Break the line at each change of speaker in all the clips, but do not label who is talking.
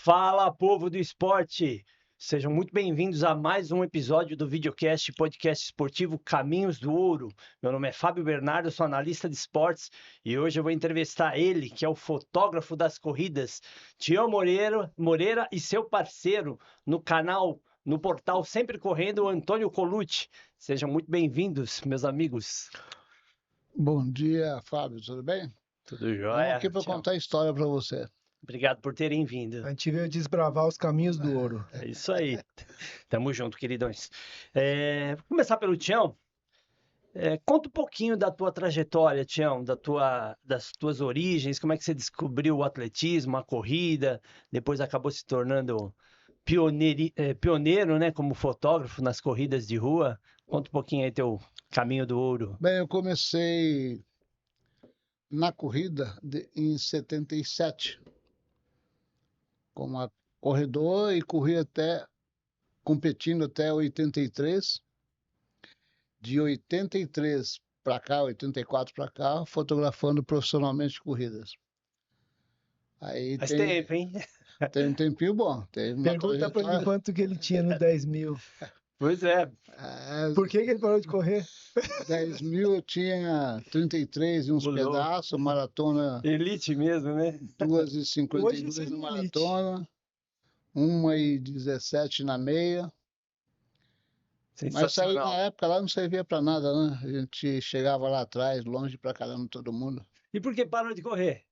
Fala, povo do esporte! Sejam muito bem-vindos a mais um episódio do videocast podcast esportivo Caminhos do Ouro. Meu nome é Fábio Bernardo, sou analista de esportes e hoje eu vou entrevistar ele, que é o fotógrafo das corridas, Tião Moreira e seu parceiro no portal Sempre Correndo, Antônio Colucci. Sejam muito bem-vindos, meus amigos.
Bom dia, Fábio, tudo bem?
Tudo
Vamos
jóia?
aqui para contar a história para você.
Obrigado por terem vindo.
A gente veio desbravar os caminhos do ouro.
É isso aí. Tamo junto, queridões. Vou começar pelo Tião. Conta um pouquinho da tua trajetória, Tião, das tuas origens, como é que você descobriu o atletismo, a corrida, depois acabou se tornando pioneiro, né, como fotógrafo nas corridas de rua. Conta um pouquinho aí teu caminho do ouro.
Bem, eu comecei na corrida em 77, como corredor e competindo até 83. De 83 para cá, 84 para cá, fotografando profissionalmente corridas. Aí
Faz tempo, hein?
tem um tempinho bom.
Pergunta para ele quanto que ele tinha no 10 mil.
Pois é.
Por que ele parou de correr?
10 mil eu tinha 33 e uns pedaços, maratona...
Elite mesmo, né?
2h52 na maratona, 1h17 na meia. Mas saí, na época lá não servia para nada, né? A gente chegava lá atrás, longe pra caramba de todo mundo.
E por que parou de correr?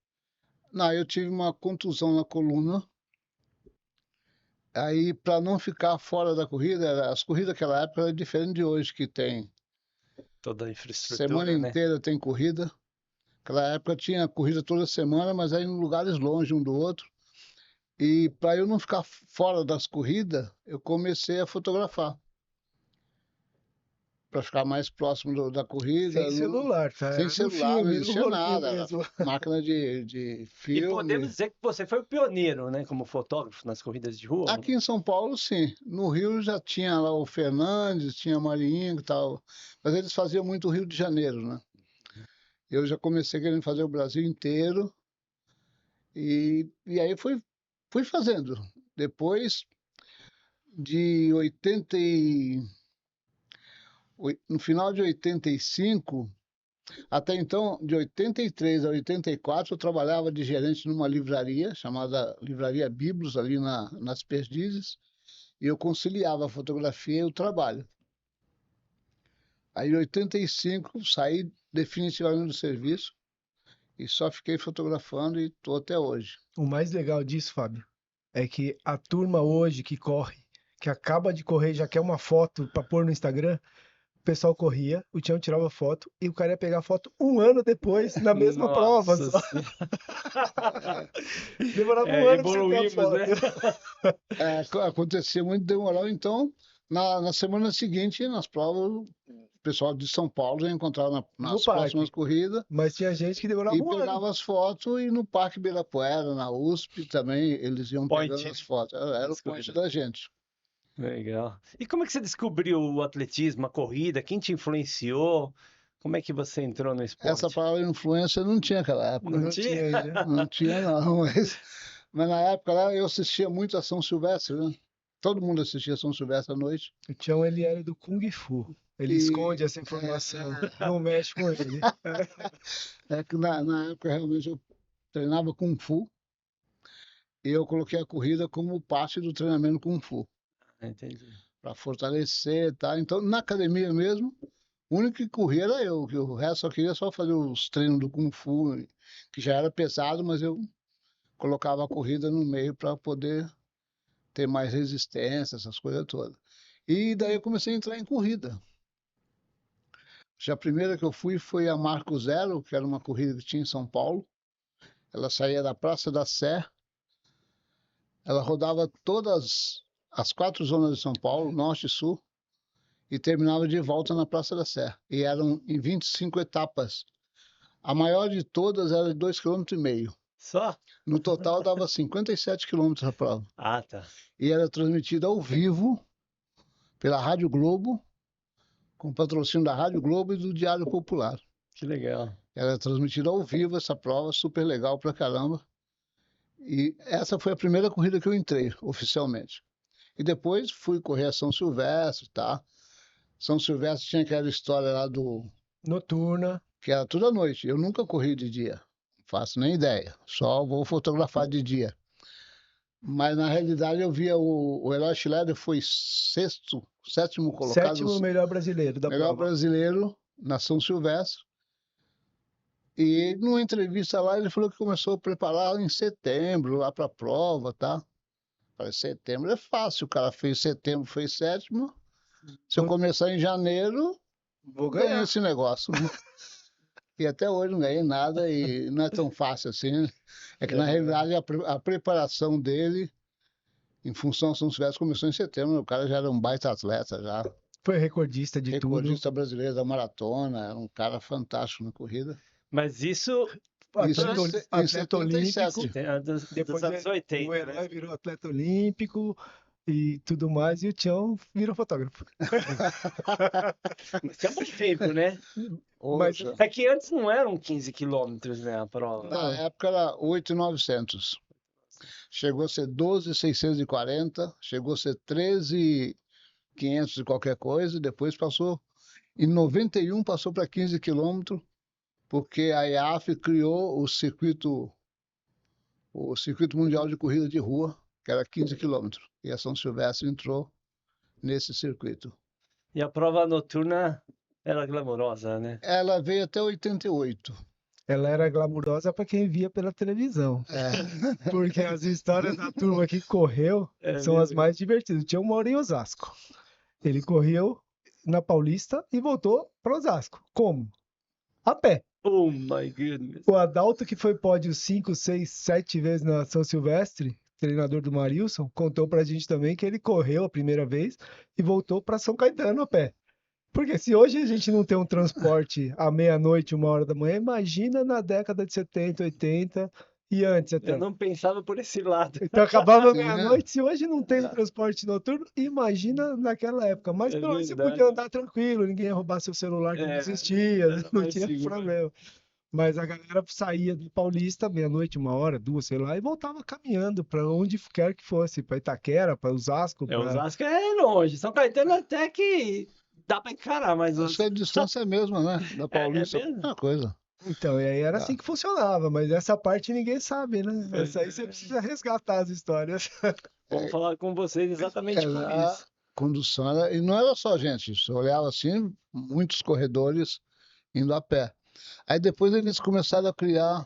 Não, eu tive uma contusão na coluna. Aí, para não ficar fora da corrida, as corridas daquela época eram diferentes de hoje, que tem
toda a infraestrutura,
semana inteira tem corrida. Naquela época tinha corrida toda semana, mas aí em lugares longe um do outro. E para eu não ficar fora das corridas, eu comecei a fotografar. Para ficar mais próximo da corrida.
Sem celular, tá?
Sem celular, não existia nada.
Mesmo.
Máquina de filme.
E podemos dizer que você foi o pioneiro, né, como fotógrafo nas corridas de rua?
Aqui em São Paulo, sim. No Rio já tinha lá o Fernandes, tinha Marinho e tal. Mas eles faziam muito o Rio de Janeiro, né? Eu já comecei querendo fazer o Brasil inteiro. E aí fui fazendo. Depois de no final de 85, até então, de 83 a 84, eu trabalhava de gerente numa livraria, chamada Livraria Biblos, ali nas Perdizes, e eu conciliava a fotografia e o trabalho. Aí, em 85, saí definitivamente do serviço e só fiquei fotografando e estou até hoje.
O mais legal disso, Fábio, é que a turma hoje que corre, que acaba de correr, já quer uma foto para pôr no Instagram, o pessoal corria, o Tião tirava foto e o cara ia pegar a foto um ano depois, na mesma prova. Só. Demorava um ano para você ter a foto.
Né? Acontecia muito demorar, então, na semana seguinte, nas provas, o pessoal de São Paulo já encontrava nas próximas corridas.
Mas tinha gente que demorava um ano.
E pegava as fotos, e no Parque Ibirapuera, na USP também, eles iam pegando as fotos. Era o point da gente.
Legal. E como é que você descobriu o atletismo, a corrida? Quem te influenciou? Como é que você entrou no esporte?
Essa palavra influência não tinha naquela época.
Não tinha ainda?
Não tinha, não. Mas na época lá eu assistia muito a São Silvestre, né? Todo mundo assistia a São Silvestre à noite.
O Tião, ele era do Kung Fu. Ele esconde essa informação, não mexe com ele.
É que na época realmente eu treinava Kung Fu e eu coloquei a corrida como parte do treinamento Kung Fu.
Entendi.
Para fortalecer, tá? Então, na academia mesmo, o único que corria era eu, que o resto só queria fazer os treinos do Kung Fu, que já era pesado, mas eu colocava a corrida no meio para poder ter mais resistência, essas coisas todas. E daí eu comecei a entrar em corrida. Já a primeira que eu fui foi a Marco Zero, que era uma corrida que tinha em São Paulo. Ela saía da Praça da Sé, ela rodava todas as 4 zonas de São Paulo, norte e sul, e terminava de volta na Praça da Sé. E eram em 25 etapas. A maior de todas era de 2,5 km.
Só?
No total dava 57 km a prova.
Ah, tá.
E era transmitida ao vivo pela Rádio Globo, com patrocínio da Rádio Globo e do Diário Popular.
Que legal.
Era transmitida ao vivo essa prova, super legal pra caramba. E essa foi a primeira corrida que eu entrei, oficialmente. E depois fui correr a São Silvestre, tá? São Silvestre tinha aquela história lá
Noturna.
que era toda noite. Eu nunca corri de dia, não faço nem ideia. Só vou fotografar de dia. Mas na realidade eu via o Eloy Schleider foi sétimo colocado,
Sétimo melhor brasileiro da
melhor
prova.
brasileiro na São Silvestre. E numa entrevista lá ele falou que começou a preparar em setembro lá para a prova, tá? Falei, setembro é fácil, o cara fez setembro, fez sétimo. Se eu começar em janeiro,
Vou
ganho
ganhar.
esse negócio. E até hoje não ganhei nada e não é tão fácil assim, né? É que na realidade a preparação dele, em função de São Silvestre, começou em setembro. O cara já era um baita atleta, já
Foi recordista de tudo.
recordista brasileiro da maratona, era um cara fantástico na corrida.
Mas isso
Isso
Atleta,
em
atleta olímpico.
77.
dos
Depois
anos 80,
o
né?
herói virou atleta olímpico e tudo mais, e o Tião virou fotógrafo.
Mas é muito tempo, né?
Mas
Outra.
É que antes não eram 15 quilômetros, né, a prova.
Na época era 8.900. Chegou a ser 12.640, chegou a ser 13.500 e qualquer coisa, depois passou, em 91 passou para 15 quilômetros, porque a IAAF criou o circuito mundial de corrida de rua, que era 15 quilômetros, e a São Silvestre entrou nesse circuito.
E a prova noturna era glamourosa, né?
Ela veio até 88.
ela era glamurosa para quem via pela televisão.
É,
Porque as histórias da turma que correu são as
mesmo.
mais divertidas. O Tião mora em Osasco. Ele correu na Paulista e voltou para Osasco. Como? A pé.
Oh my goodness.
O Adalto, que foi pódio 5, 6, 7 vezes na São Silvestre, treinador do Marilson, contou pra gente também que ele correu a primeira vez e voltou para São Caetano a pé. Porque se hoje a gente não tem um transporte à meia-noite, 1 hora da manhã, imagina na década de 70, 80 e antes
Eu
até.
não pensava por esse lado.
Então acabava
Sim, né?
meia-noite, se hoje não tem um transporte noturno, imagina naquela época. Mas
É
pelo menos você
verdade.
podia andar tranquilo, ninguém ia roubar seu celular que não
É,
existia,
era
não
mais
tinha
seguro.
problema. Mas a galera saía do Paulista meia-noite, 1 hora, 2, sei lá, e voltava caminhando para onde quer que fosse, para Itaquera, para Osasco,
É,
para...
Osasco é longe. São Caetano até que dá pra encarar, mas
Acho que a distância é a mesma, né? Da Paulista,
mesmo?
uma coisa.
Então, e aí era
Tá.
assim que funcionava, mas essa parte ninguém sabe, né? Essa aí você precisa resgatar as histórias.
Vamos falar com vocês exatamente com
Era
isso.
condução, e não era só gente, você olhava assim, muitos corredores indo a pé. Aí depois eles começaram a criar,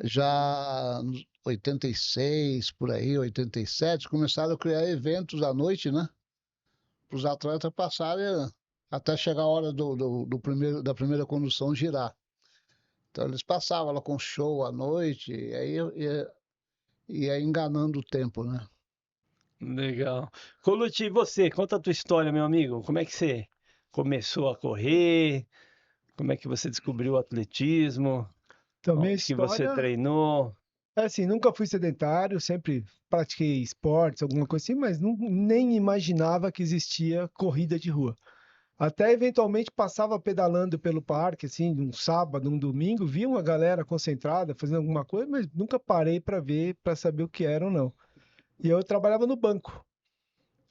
já em 86, por aí, 87, começaram a criar eventos à noite, né? Para os atletas passarem até chegar a hora da primeira condução girar. Então eles passavam lá com show à noite, e aí ia enganando o tempo, né?
Legal. Colucci, e você? Conta a tua história, meu amigo. Como é que você começou a correr? Como é que você descobriu o atletismo?
Então, minha
Onde que você
história
treinou?
é assim, nunca fui sedentário, sempre pratiquei esportes, alguma coisa assim, mas nem imaginava que existia corrida de rua. Até eventualmente passava pedalando pelo parque, assim, um sábado, um domingo, via uma galera concentrada fazendo alguma coisa, mas nunca parei para ver, para saber o que era ou não. E eu trabalhava no banco.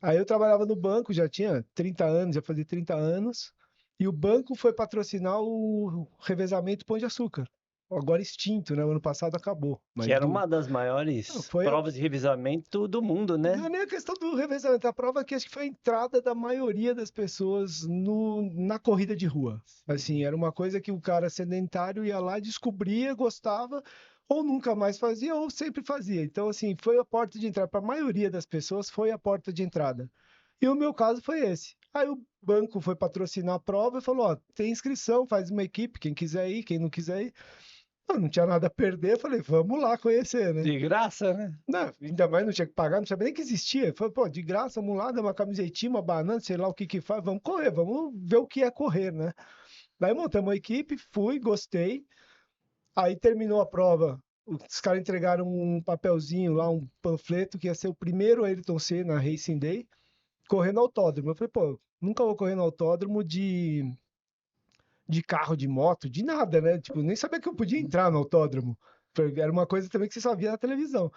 Aí eu trabalhava no banco, já tinha 30 anos, já fazia 30 anos, e o banco foi patrocinar o revezamento Pão de Açúcar. Agora extinto, né? O ano passado acabou.
Que
Mas
era uma das maiores
foi
provas de revezamento do mundo, né?
não é nem a questão do revezamento, a prova que acho que foi a entrada da maioria das pessoas na corrida de rua. Assim, era uma coisa que o cara sedentário ia lá, descobria, gostava, ou nunca mais fazia, ou sempre fazia. Então, assim, foi a porta de entrada. Para a maioria das pessoas, foi a porta de entrada. E o meu caso foi esse. Aí o banco foi patrocinar a prova e falou: ó, tem inscrição, faz uma equipe, quem quiser ir, quem não quiser ir. Eu não tinha nada a perder, falei, vamos lá conhecer, né?
De graça, né?
Não, ainda mais não tinha que pagar, não sabia nem que existia. Falei, pô, de graça, vamos lá, dá uma camisetinha, uma banana, sei lá o que que faz, vamos correr, vamos ver o que é correr, né? Daí montamos uma equipe, fui, gostei. Aí terminou a prova, os caras entregaram um papelzinho lá, um panfleto, que ia ser o primeiro Ayrton Senna Racing Day, correndo autódromo. Eu falei, pô, nunca vou correr no autódromo de carro, de moto, de nada, né? Tipo, nem sabia que eu podia entrar no autódromo. Era uma coisa também que você só via na televisão.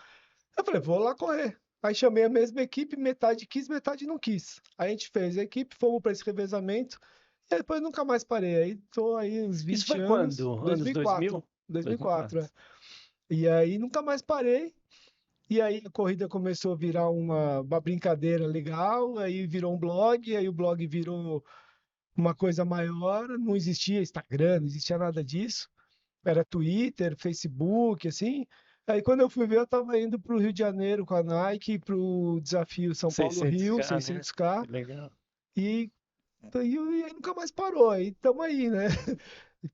Eu falei, vou lá correr. Aí chamei a mesma equipe, metade quis, metade não quis. Aí a gente fez a equipe, fomos para esse revezamento, e aí depois nunca mais parei. Aí tô aí uns
Isso
20
foi
anos.
quando? Anos
2004.
2000?
2004, é. E aí nunca mais parei. E aí a corrida começou a virar uma brincadeira legal, aí virou um blog, aí o blog virou uma coisa maior, não existia Instagram, não existia nada disso. Era Twitter, Facebook, assim. Aí quando eu fui ver, eu estava indo para o Rio de Janeiro com a Nike, para o desafio São Paulo-Rio,
600K, né?
600K,
Que legal.
e aí nunca mais parou. Aí estamos aí, né?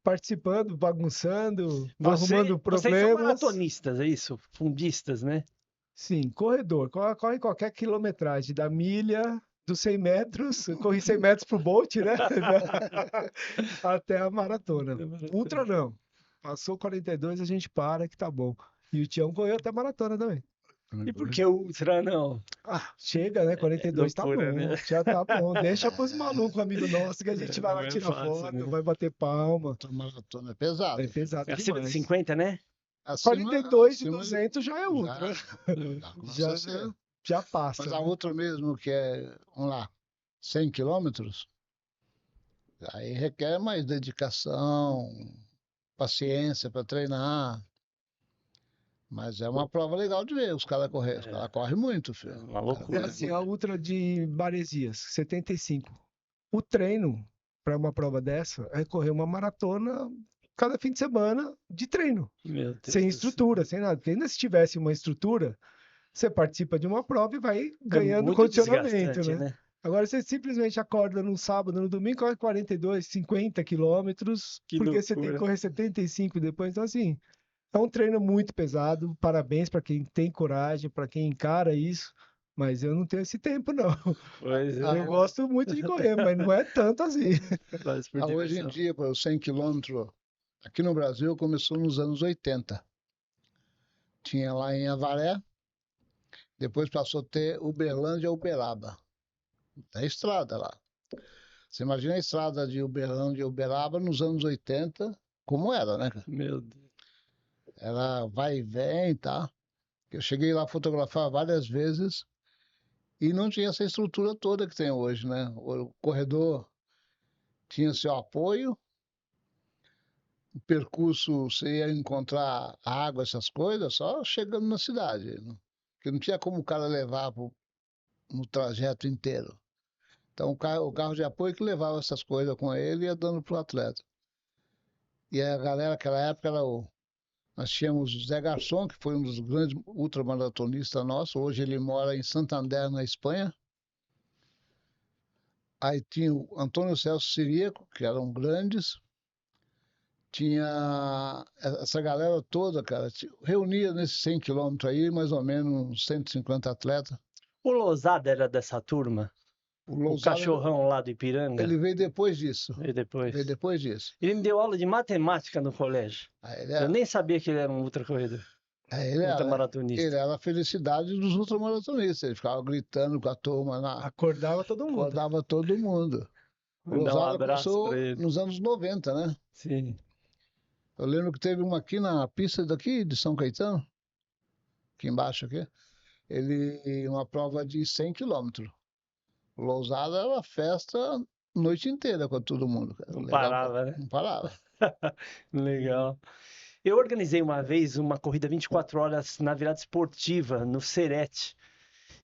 Participando, bagunçando, arrumando
Vocês são
problemas.
maratonistas, é isso? Fundistas, né?
Sim, corredor. Corre qualquer quilometragem, da milha, dos 100 metros, eu corri 100 metros pro Bolt, né? Até a maratona. Ultra não. Passou 42, a gente para que tá bom. E o Tião correu até a maratona também.
E por que o Ultra não?
Ah, chega, né? 42 tá
Loucura,
bom,
né?
já tá bom. Deixa pros malucos, amigo nosso, que a gente vai
Não
lá
é
tirar
fácil,
foto,
né?
vai bater palma.
Outra maratona é pesado.
É pesado
Acima de
demais.
50, né?
42 de
acima
200 já é ultra.
já começa a ser.
Já
Mas
passa,
a
né?
outra mesmo, que é, vamos lá, 100 quilômetros, aí requer mais dedicação, paciência para treinar. Mas é uma prova legal de ver os caras correr. Os caras correm muito,
É
filho.
uma
Os caras
É
loucura.
correm
assim,
muito.
a Ultra de Maresias, 75. O treino para uma prova dessa é correr uma maratona cada fim de semana de treino,
Meu Deus
sem
do céu.
estrutura, sem nada. Porque ainda se tivesse uma estrutura, você participa de uma prova e vai
É
ganhando
muito
condicionamento,
desgastante,
né?
né?
Agora você simplesmente acorda no sábado, no domingo, corre 42, 50 quilômetros,
Que
porque você tem que
loucura.
correr 75 depois. Então, assim, é um treino muito pesado. Parabéns para quem tem coragem, para quem encara isso. Mas eu não tenho esse tempo, não.
Pois
Ah,
é,
Eu gosto muito de correr, mas não é tanto assim.
faz por
hoje em
diversão.
dia, para os 100 quilômetros, aqui no Brasil, começou nos anos 80. Tinha lá em Avaré, depois passou a ter Uberlândia e Uberaba. É estrada lá. Você imagina a estrada de Uberlândia e Uberaba nos anos 80, como era, né, cara?
Meu Deus.
Era vai e vem, tá? Eu cheguei lá a fotografar várias vezes e não tinha essa estrutura toda que tem hoje, né? O corredor tinha seu apoio, o percurso você ia encontrar água, essas coisas, só chegando na cidade, né? Porque não tinha como o cara levar no trajeto inteiro. Então o carro de apoio que levava essas coisas com ele e ia dando pro atleta. E a galera, naquela época, nós tínhamos o Zé Garçom, que foi um dos grandes ultramaratonistas nossos. Hoje ele mora em Santander, na Espanha. Aí tinha o Antônio Celso Ciríaco, que eram grandes. Tinha essa galera toda, cara. Reunia nesses 100 quilômetros aí, mais ou menos uns 150 atletas.
O Lousada era dessa turma?
O
O
Lousada,
cachorrão lá do Ipiranga?
ele veio depois disso.
Veio depois.
Veio depois disso.
Ele me deu aula de matemática no colégio.
Aí ele
Eu
era,
nem sabia que ele era um ultracorredor,
aí ele
ultramaratonista.
era a felicidade dos ultramaratonistas. Ele ficava gritando com a turma lá,
Acordava todo mundo.
acordava todo mundo. O
Vou dar um
Lousada
abraço pra
começou
ele.
nos anos 90, né?
Sim.
Eu lembro que teve uma aqui na pista daqui de São Caetano, aqui embaixo aqui. Uma prova de 100 quilômetros. O Lousada era festa a noite inteira com todo mundo, cara.
Não
Legal,
parava, né?
não parava.
Legal. Eu organizei uma vez uma corrida 24 horas na virada esportiva, no Serete.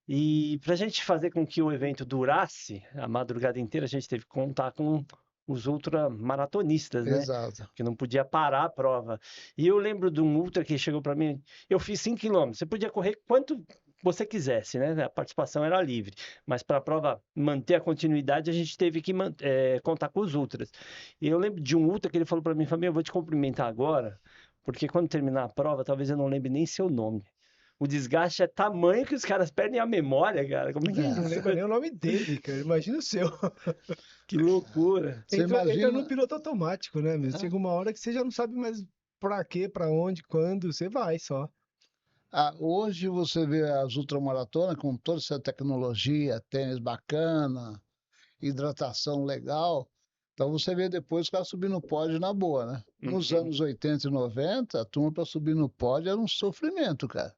E para a gente fazer com que o evento durasse a madrugada inteira, a gente teve que contar com os ultramaratonistas, né?
Exato.
Que não podia parar a prova. E eu lembro de um ultra que chegou para mim, eu fiz 5 quilômetros, você podia correr quanto você quisesse, né? A participação era livre, mas para a prova manter a continuidade, a gente teve que contar com os ultras. E eu lembro de um ultra que ele falou para mim, Fabinho, eu vou te cumprimentar agora, porque quando terminar a prova, talvez eu não lembre nem seu nome. O desgaste é tamanho que os caras perdem a memória, cara. Como é que é
Não
isso?
lembra nem o nome dele, cara. Imagina o seu.
Que loucura.
Você
Entra no
imagina,
piloto automático, né, meu? Chega uma hora que você já não sabe mais pra quê, pra onde, quando, você vai só.
hoje você vê as ultramaratonas com toda essa tecnologia, tênis bacana, hidratação legal. Então você vê depois os caras subindo no pódio na boa, né? Nos anos 80 e 90, a turma para subir no pódio era um sofrimento, cara.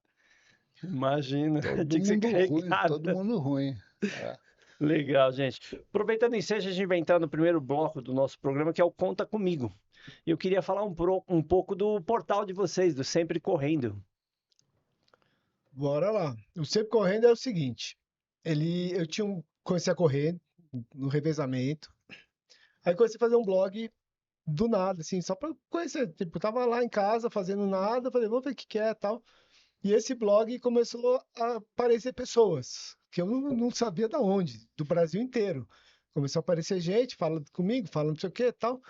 Imagina,
Todo
tinha que ser
mundo ruim,
carregado.
todo mundo ruim. É.
Legal, gente. Aproveitando o ensejo, a gente vai entrar no primeiro bloco do nosso programa, que é o Conta Comigo. E eu queria falar um pouco do portal de vocês, do Sempre Correndo.
Bora lá. O Sempre Correndo é o seguinte. Comecei a correr no revezamento. Aí comecei a fazer um blog do nada, assim, só pra conhecer. Tipo, tava lá em casa fazendo nada, falei, vamos ver o que que é e tal. E esse blog começou a aparecer pessoas que eu não sabia de onde, do Brasil inteiro. Começou a aparecer gente falando comigo, falando não sei o que e tal.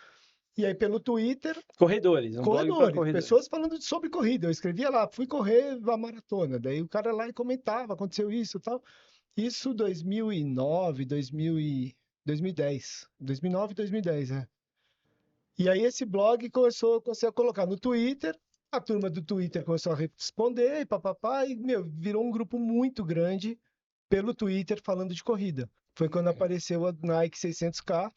E aí pelo Twitter,
Corredores, um blog para
corredores,
corredores.
pessoas falando sobre corrida. Eu escrevia lá, fui correr a maratona. Daí o cara lá e comentava, aconteceu isso e tal. Isso 2009, 2010. 2009, 2010, é. E aí esse blog comecei a colocar no Twitter, a turma do Twitter começou a responder, e papapá, e, meu, virou um grupo muito grande pelo Twitter falando de corrida. Foi quando apareceu a Nike 600K,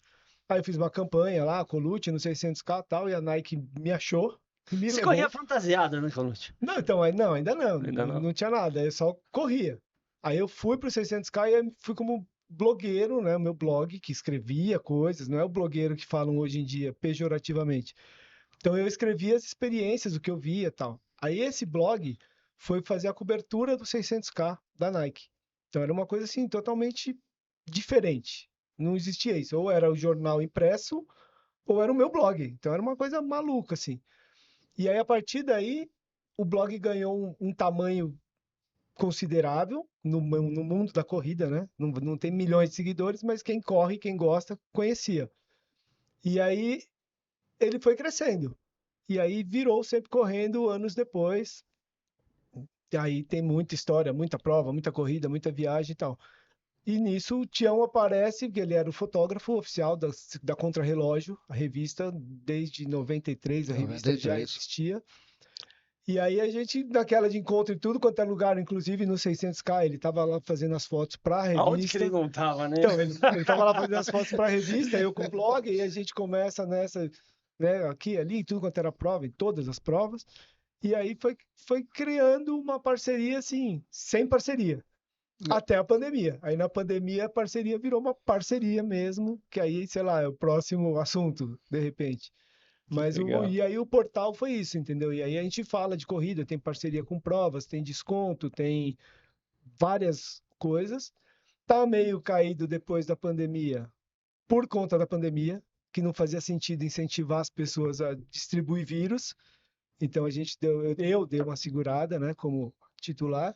aí eu fiz uma campanha lá, Colute no 600K e tal, e a Nike me achou, e me
Você
levou.
corria fantasiado, né, Colucci?
Não, então, ainda não,
Ainda não.
não tinha nada, eu só corria. Aí eu fui pro 600K e aí fui como blogueiro, né, o meu blog, que escrevia coisas, não é o blogueiro que falam hoje em dia pejorativamente. Então eu escrevia as experiências, o que eu via e tal. Aí esse blog foi fazer a cobertura do 600K da Nike. Então era uma coisa assim totalmente diferente. Não existia isso. Ou era o jornal impresso, ou era o meu blog. Então era uma coisa maluca assim. E aí a partir daí o blog ganhou um tamanho considerável no mundo da corrida, né? Não tem milhões de seguidores, mas quem corre, quem gosta, conhecia. E aí ele foi crescendo. E aí virou Sempre Correndo anos depois. E aí tem muita história, muita prova, muita corrida, muita viagem e tal. E nisso o Tião aparece, porque ele era o fotógrafo oficial da Contrarrelógio, a revista, desde 93, a revista já
93.
existia. E aí a gente, naquela de encontro em tudo quanto é lugar, inclusive no 600K, ele estava lá fazendo as fotos para a
Aonde que ele
revista.
não tava, né?
Então, ele estava lá fazendo as fotos para a revista, eu com o blog, e a gente começa nessa, né, aqui, ali, tudo quanto era prova, em todas as provas. E aí foi criando uma parceria, assim, sem parceria. Até a pandemia. Aí na pandemia a parceria virou uma parceria mesmo, que aí, sei lá, é o próximo assunto, de repente. Mas
legal.
e aí o portal foi isso, entendeu? E aí a gente fala de corrida, tem parceria com provas, tem desconto, tem várias coisas. Tá meio caído depois da pandemia, por conta da pandemia, que não fazia sentido incentivar as pessoas a distribuir vírus. Então eu dei uma segurada, né, como titular.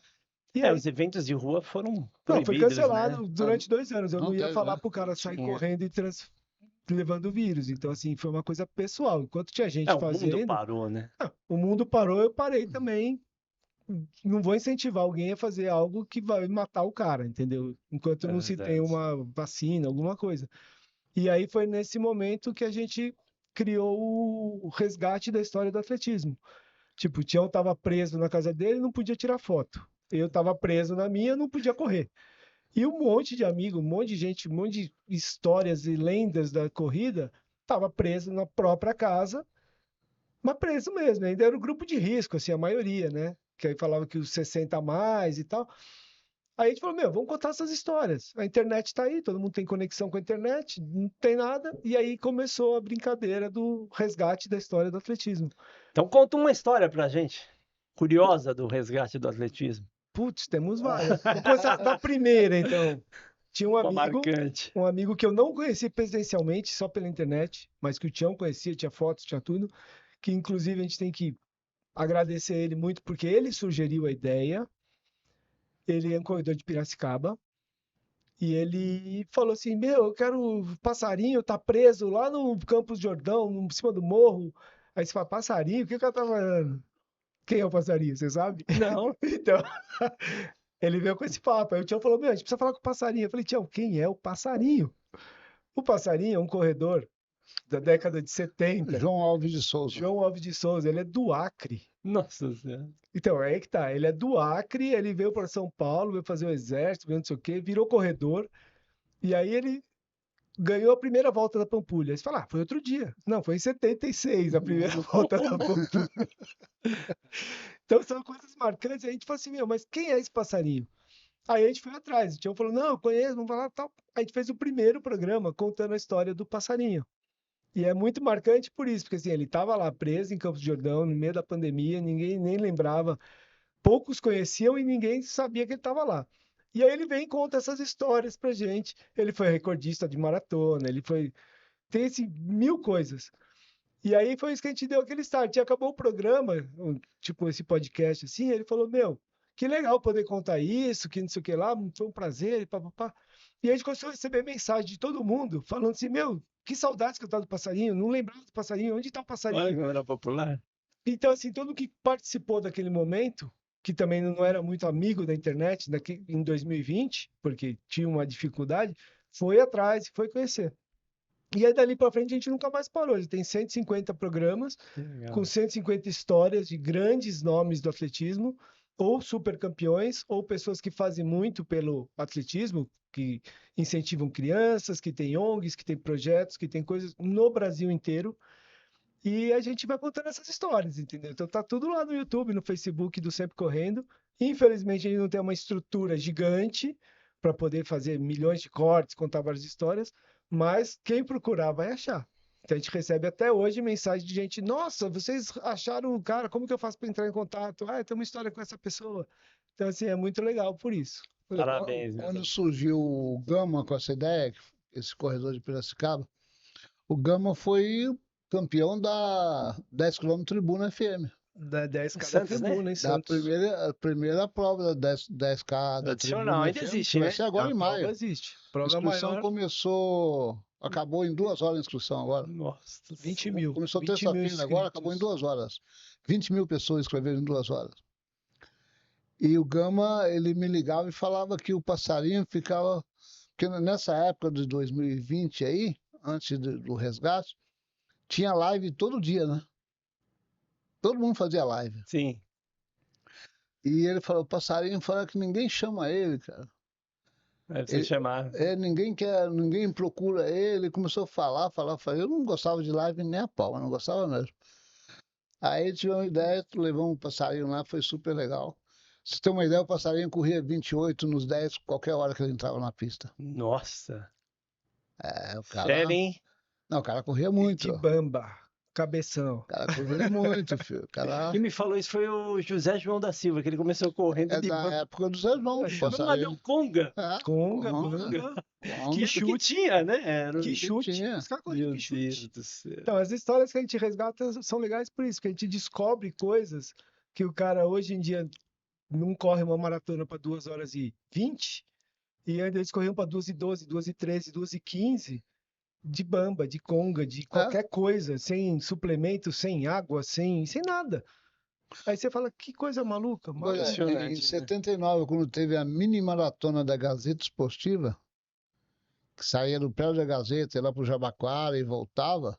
E aí,
Os eventos de rua foram
não, foi
proibidos, né?
cancelado durante 2 anos. Eu não ia
teve,
falar
né?
pro cara sair
Tinha.
correndo e levando o vírus. Então, assim, foi uma coisa pessoal. Enquanto tinha gente
O mundo
fazendo,
parou, né?
o mundo parou, eu parei também. Não vou incentivar alguém a fazer algo que vai matar o cara, entendeu? Enquanto
É
não se tem
verdade.
uma vacina, alguma coisa. E aí foi nesse momento que a gente criou o resgate da história do atletismo. Tipo, o Tião estava preso na casa dele, não podia tirar foto. Eu estava preso na minha, não podia correr. E um monte de amigo, um monte de gente, um monte de histórias e lendas da corrida estava preso na própria casa, mas preso mesmo. Ainda era o grupo de risco, assim, a maioria, né? Que aí falava que os 60 a mais e tal. Aí a gente falou, meu, vamos contar essas histórias. A internet está aí, todo mundo tem conexão com a internet, não tem nada. E aí começou a brincadeira do resgate da história do atletismo.
Então conta uma história pra gente. Curiosa do resgate do atletismo.
Putz, temos várias. Vou começar da primeira, então. Tinha
Uma marcante.
um amigo que eu não conheci presencialmente, só pela internet, mas que o Tião conhecia, tinha fotos, tinha tudo, que inclusive a gente tem que agradecer ele muito, porque ele sugeriu a ideia. Ele é um corredor de Piracicaba, e ele falou assim, meu, eu quero passarinho, tá preso lá no Campos Jordão, em cima do morro. Aí você fala, passarinho? O que o cara tá falando? Quem é o passarinho, você sabe?
Não.
Então, ele veio com esse papo. Aí o Tião falou, meu, a gente precisa falar com o passarinho. Eu falei, Tião, quem é o passarinho? O passarinho é um corredor da década de 70.
João Alves de Souza.
João Alves de Souza, ele é do Acre.
Nossa Senhora.
Então, é aí que tá. Ele é do Acre, ele veio para São Paulo, veio fazer o exército, veio não sei o quê, virou corredor. E aí ele ganhou a primeira volta da Pampulha. Aí você fala, foi outro dia. Não, foi em 76 a primeira volta da Pampulha. Então são coisas marcantes. A gente fala assim, mas quem é esse passarinho? Aí a gente foi atrás. O Tião falou, não, eu conheço, vamos falar tal. A gente fez o primeiro programa contando a história do passarinho. E é muito marcante por isso, porque assim, ele estava lá preso em Campos do Jordão, no meio da pandemia, ninguém nem lembrava, poucos conheciam e ninguém sabia que ele estava lá. E aí ele vem e conta essas histórias pra gente. Ele foi recordista de maratona, tem assim, mil coisas. E aí foi isso que a gente deu aquele start. E acabou o programa, tipo esse podcast assim, ele falou, que legal poder contar isso, que não sei o que lá, foi um prazer, e papapá. E a gente começou a receber mensagem de todo mundo, falando assim, que saudades que eu tava do passarinho, não lembrava do passarinho, onde tá o
Olha
passarinho?
como era popular.
Então, assim, todo mundo que participou daquele momento, que também não era muito amigo da internet em 2020, porque tinha uma dificuldade, foi atrás, foi conhecer. E aí, dali para frente, a gente nunca mais parou. Ele tem 150 programas, com 150 histórias de grandes nomes do atletismo, ou super campeões, ou pessoas que fazem muito pelo atletismo, que incentivam crianças, que têm ONGs, que têm projetos, que têm coisas no Brasil inteiro. E a gente vai contando essas histórias, entendeu? Então tá tudo lá no YouTube, no Facebook do Sempre Correndo. Infelizmente, a gente não tem uma estrutura gigante para poder fazer milhões de cortes, contar várias histórias, mas quem procurar vai achar. Então a gente recebe até hoje mensagem de gente: nossa, vocês acharam o cara, como que eu faço para entrar em contato? Ah, tem uma história com essa pessoa. Então, assim, é muito legal por isso.
Parabéns, meu
Quando
Deus.
surgiu o Gama com essa ideia, esse corredor de Piracicaba, o Gama foi campeão da 10 km Tribuna FM.
Da 10
Em
cada
Santos, né?
tribuna em
Da
Santos.
a primeira prova da 10K da
Tradicional,
Tribuna
ainda
FM,
existe,
que vai
né?
ser agora
A
em
prova
maio.
existe.
A
Prova
inscrição
maior,
acabou em 2 horas a inscrição agora.
Nossa
20 mil.
Começou
20 mil
terça-feira agora, acabou em 2 horas. 20 mil pessoas inscreveram em 2 horas. E o Gama, ele me ligava e falava que o passarinho ficava... Porque nessa época de 2020 aí, antes do resgate, tinha live todo dia, né? Todo mundo fazia live.
Sim.
E ele falou, o passarinho fala que ninguém chama ele, cara.
Aí você chamar.
Ninguém procura ele. Começou a falar. Eu não gostava de live nem a pau, eu não gostava mesmo. Aí tive uma ideia, levamos um passarinho lá, foi super legal. Se você tem uma ideia, o passarinho corria 28 nos 10, qualquer hora que ele entrava na pista.
Nossa.
É, o cara.
Sério, hein?
Não, o cara corria
de
muito.
bamba, cabeção.
O cara corria muito, filho. O cara
Quem me falou isso foi o José João da Silva, que ele começou correndo
é
de
da época do Zé João,
Aí,
Chama lá, deu conga.
Conga,
Conga.
bamba.
Que
chute.
tinha, né? Era...
Que chute.
tinha.
Os caras correm
Meu
que chute.
Deus do céu.
Então, as histórias que a gente resgata são legais por isso, que a gente descobre coisas que o cara hoje em dia não corre uma maratona para 2 horas e 20, e ainda eles corriam para 2 e 12, 2 e 13, 2 e 15, de bamba, de conga, de qualquer coisa, sem suplemento, sem água, sem nada. Aí você fala, que coisa maluca,
Agora,
Impressionante,
em
né?
79, quando teve a mini maratona da Gazeta Esportiva, que saía do prédio da Gazeta, ia lá pro Jabaquara e voltava,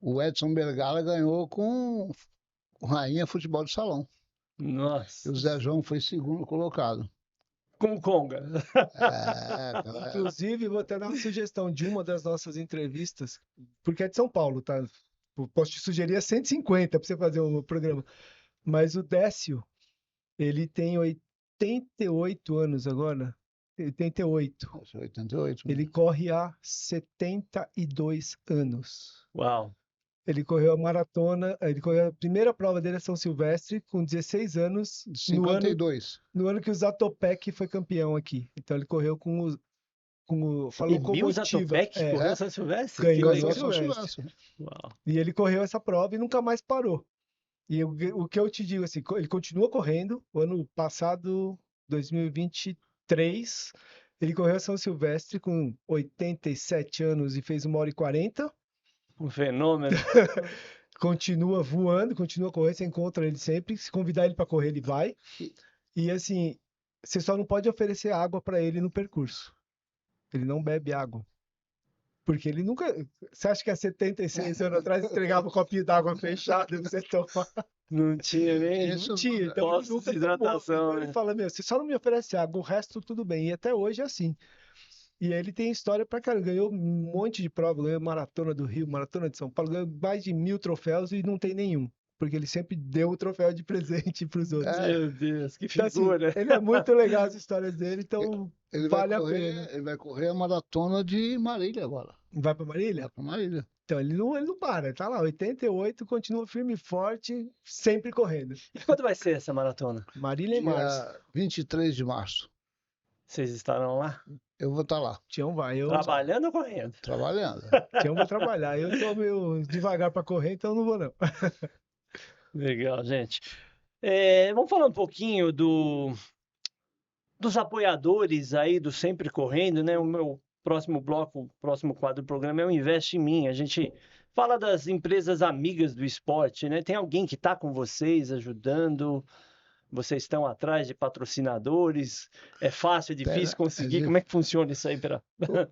o Edson Bergala ganhou com o Rainha Futebol de Salão. E
Nossa.
o Zé João foi segundo colocado.
Com conga.
É, cara,
Inclusive, vou até dar uma sugestão de uma das nossas entrevistas, porque é de São Paulo, tá? Eu posso te sugerir a 150 para você fazer um programa. Mas o Décio, ele tem 88 anos agora. 88.
88.
Ele corre há 72 anos.
Uau.
Ele correu a maratona, ele correu a primeira prova dele a São Silvestre com 16 anos, no ano
52.
que o Zatopek foi campeão aqui. Então ele correu com a
E Bill
locomotiva.
Zatopek
É,
correu São Silvestre?
ganhou
Que
São
legal.
Silvestre.
Uau.
E ele correu essa prova e nunca mais parou. E o que eu te digo assim, ele continua correndo. O ano passado, 2023, ele correu a São Silvestre com 87 anos e fez 1h40.
Um fenômeno.
Continua voando, continua correndo, você encontra ele sempre. Se convidar ele para correr, ele vai. E assim, você só não pode oferecer água para ele no percurso. Ele não bebe água. Porque ele nunca. Você acha que há 76 anos atrás entregava um copinho d'água fechado e você tomar?
Não tinha nem.
Isso
Não tinha. Então ele
Postos
nunca
de
tomou.
hidratação,
Então
né?
ele fala: meu, você só não me oferece água, o resto tudo bem. E até hoje é assim. E ele tem história pra caramba. Ganhou um monte de prova, ganhou Maratona do Rio, Maratona de São Paulo, ganhou mais de 1000 troféus e não tem nenhum. Porque ele sempre deu o troféu de presente pros outros.
Meu Deus, que
Então, assim,
figura.
ele é muito legal as histórias dele, então
Ele
vale a pena.
ele vai correr a maratona de Marília agora.
Vai pra Marília?
Vai para Marília.
Então, ele não para, tá lá, 88, continua firme e forte, sempre correndo.
E quando vai ser essa maratona?
Marília em março.
Dia 23 de março.
Vocês estarão lá?
Eu vou estar lá,
Tião vai, eu...
Trabalhando ou correndo?
trabalhando.
Tião vai trabalhar, eu tô meio devagar pra correr, então não vou não.
Legal, gente. Vamos falar um pouquinho dos apoiadores aí do Sempre Correndo, né? O meu próximo bloco, o próximo quadro do programa é o Investe em Mim. A gente fala das empresas amigas do esporte, né? Tem alguém que está com vocês ajudando? Vocês estão atrás de patrocinadores? É fácil, é difícil conseguir? Como é que funciona isso aí para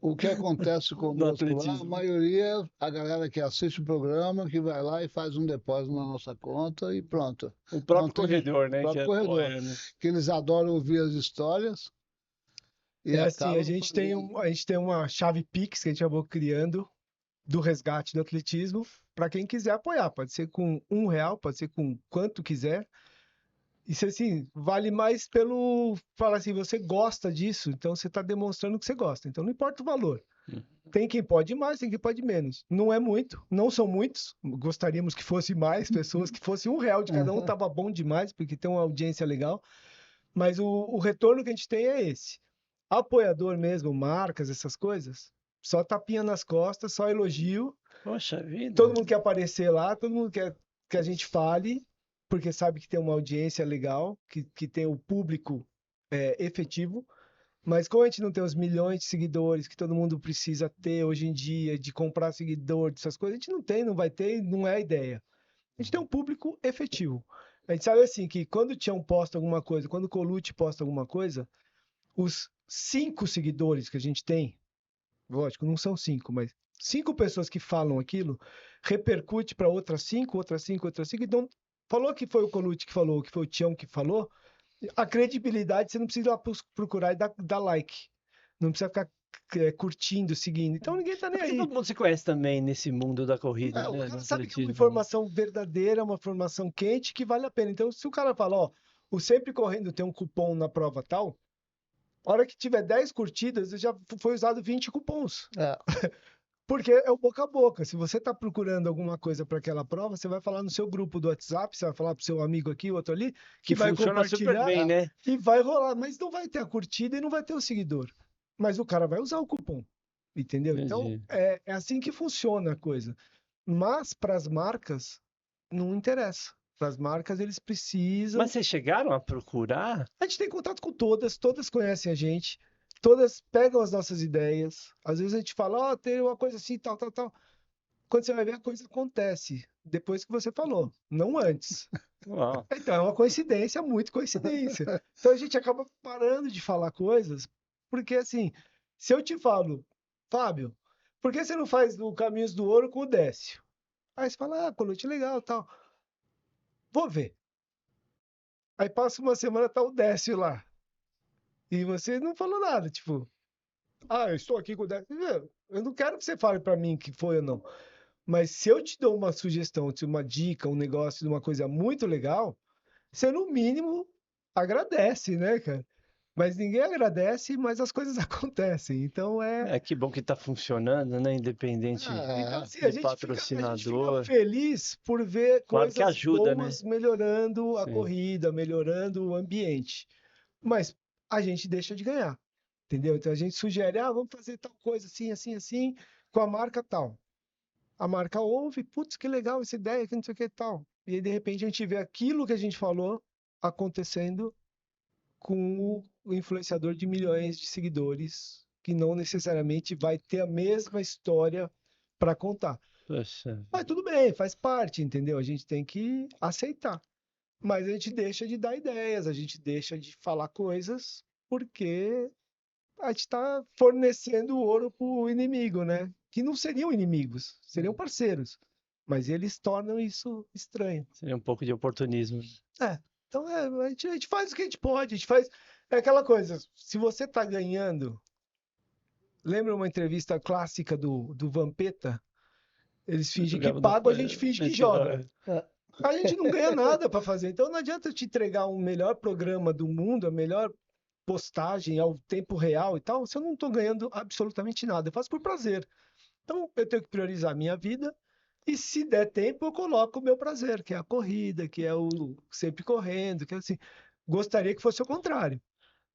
O que acontece conosco lá, a
atletismo?
maioria, a galera que assiste o programa, que vai lá e faz um depósito na nossa conta e pronto.
O próprio
Não tem-
corredor, né?
o próprio
que
corredor.
apoia, né?
Que eles adoram ouvir as histórias. E
É assim,
acabam
a gente tem uma chave Pix que a gente acabou criando do resgate do atletismo para quem quiser apoiar. Pode ser com R$1, pode ser com quanto quiser. Isso assim, vale mais pelo falar assim, você gosta disso, então você está demonstrando que você gosta. Então não importa o valor. Tem quem pode mais, tem quem pode menos. Não é muito, não são muitos. Gostaríamos que fosse mais pessoas, que fosse R$1 de cada um, tava bom demais, porque tem uma audiência legal. Mas o retorno que a gente tem é esse. Apoiador mesmo, marcas, essas coisas, só tapinha nas costas, só elogio.
Poxa vida.
Todo mundo quer aparecer lá, todo mundo quer que a gente fale, porque sabe que tem uma audiência legal, que tem o público efetivo. Mas como a gente não tem os milhões de seguidores que todo mundo precisa ter hoje em dia, de comprar seguidor, dessas coisas, a gente não tem, não vai ter, não é a ideia. A gente tem um público efetivo. A gente sabe assim que quando o Tião posta alguma coisa, quando o Colucci posta alguma coisa, os 5 seguidores que a gente tem, lógico, não são 5, mas 5 pessoas que falam aquilo, repercute para outras 5, outras 5, outras 5. Então, falou que foi o Colucci que falou, que foi o Tião que falou, a credibilidade você não precisa ir lá procurar e dar like. Não precisa ficar curtindo, seguindo. Então ninguém tá nem
Porque
aí.
todo mundo se conhece também nesse mundo da corrida,
O
né?
cara
do
sabe que é uma
atletismo.
informação verdadeira, uma informação quente que vale a pena. Então, se o cara fala, ó, o Sempre Correndo tem um cupom na prova tal, a hora que tiver 10 curtidas, já foi usado 20 cupons.
É,
Porque é o boca a boca. Se você está procurando alguma coisa para aquela prova, você vai falar no seu grupo do WhatsApp, você vai falar pro seu amigo aqui, outro ali, que vai
funciona super
compartilhar
bem, né?
e vai rolar. Mas não vai ter a curtida e não vai ter o seguidor. Mas o cara vai usar o cupom. Entendeu? Então,
Entendi.
é assim que funciona a coisa. Mas para as marcas, não interessa. Para as marcas, eles precisam.
Mas vocês chegaram a procurar?
A gente tem contato com todas, todas conhecem a gente, todas pegam as nossas ideias. Às vezes a gente fala, ó, tem uma coisa assim, tal, tal, tal. Quando você vai ver, a coisa acontece depois que você falou, não antes.
Uau.
Então é uma coincidência, muito coincidência. Então a gente acaba parando de falar coisas, porque assim, se eu te falo, Fábio, por que você não faz o Caminhos do Ouro com o Décio? Aí você fala, Colucci, legal, tal. Vou ver. Aí passa uma semana, tá o Décio lá. E você não falou nada, tipo, eu estou aqui com o Décio. Meu, eu não quero que você fale pra mim que foi ou não. Mas se eu te dou uma sugestão, uma dica, um negócio de uma coisa muito legal, você no mínimo agradece, né, cara? Mas ninguém agradece, mas as coisas acontecem. Então
Que bom que tá funcionando, né? Independente
Então, assim,
do
a gente fica
patrocinador.
feliz por ver
Claro que
coisas
ajuda,
boas melhorando a
Sim.
corrida, melhorando o ambiente. Mas a gente deixa de ganhar, entendeu? Então a gente sugere, vamos fazer tal coisa assim, assim, assim, com a marca tal. A marca ouve, putz, que legal essa ideia, que não sei o que tal. E aí, de repente, a gente vê aquilo que a gente falou acontecendo com o influenciador de milhões de seguidores, que não necessariamente vai ter a mesma história para contar.
Poxa.
Mas tudo bem, faz parte, entendeu? A gente tem que aceitar. Mas a gente deixa de dar ideias, a gente deixa de falar coisas, porque a gente está fornecendo ouro para o inimigo, né? Que não seriam inimigos, seriam parceiros. Mas eles tornam isso estranho.
Seria um pouco de oportunismo.
Então a gente faz o que a gente pode, a gente faz. É aquela coisa, se você está ganhando, lembra uma entrevista clássica do Vampeta? Eles fingem que pagam, a gente finge que joga. A gente não ganha nada para fazer. Então não adianta eu te entregar um melhor programa do mundo, a melhor postagem ao tempo real e tal, se eu não estou ganhando absolutamente nada. Eu faço por prazer. Então eu tenho que priorizar a minha vida e se der tempo eu coloco o meu prazer, que é a corrida, que é o sempre correndo, que é assim. Gostaria que fosse o contrário.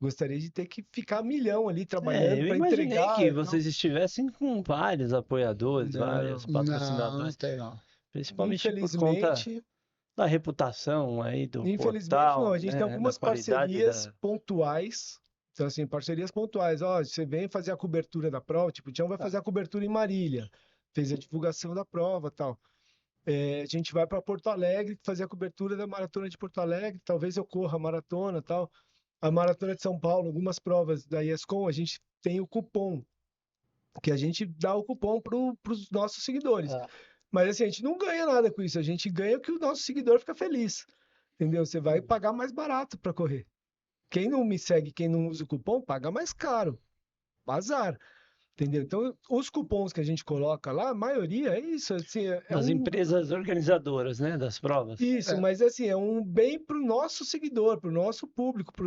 Gostaria de ter que ficar milhão ali trabalhando
Eu
para
imaginei
entregar.
que
e tal.
vocês estivessem com vários apoiadores,
Não.
vários
Não, não
patrocinadores,
tem não.
principalmente por conta
Infelizmente,
da reputação aí do
infelizmente não.
portal,
A gente tem
né, da
algumas
qualidade
parcerias
da...
pontuais. Então, assim, parcerias pontuais. Ó, você vem fazer a cobertura da prova, tipo, o Tião vai fazer a cobertura em Marília, fez a divulgação da prova e tal. A gente vai para Porto Alegre fazer a cobertura da maratona de Porto Alegre. Talvez eu corra a maratona e tal. A maratona de São Paulo, algumas provas da ESCOM, a gente tem o cupom, que a gente dá o cupom para os nossos seguidores. Mas assim, a gente não ganha nada com isso, a gente ganha que o nosso seguidor fica feliz. Entendeu? Você vai pagar mais barato para correr. Quem não me segue, quem não usa o cupom, paga mais caro. Bazar. Entendeu? Então, os cupons que a gente coloca lá, a maioria é isso. Assim,
das empresas organizadoras, né, das provas.
Isso, mas assim, é um bem para o nosso seguidor, para o nosso público, para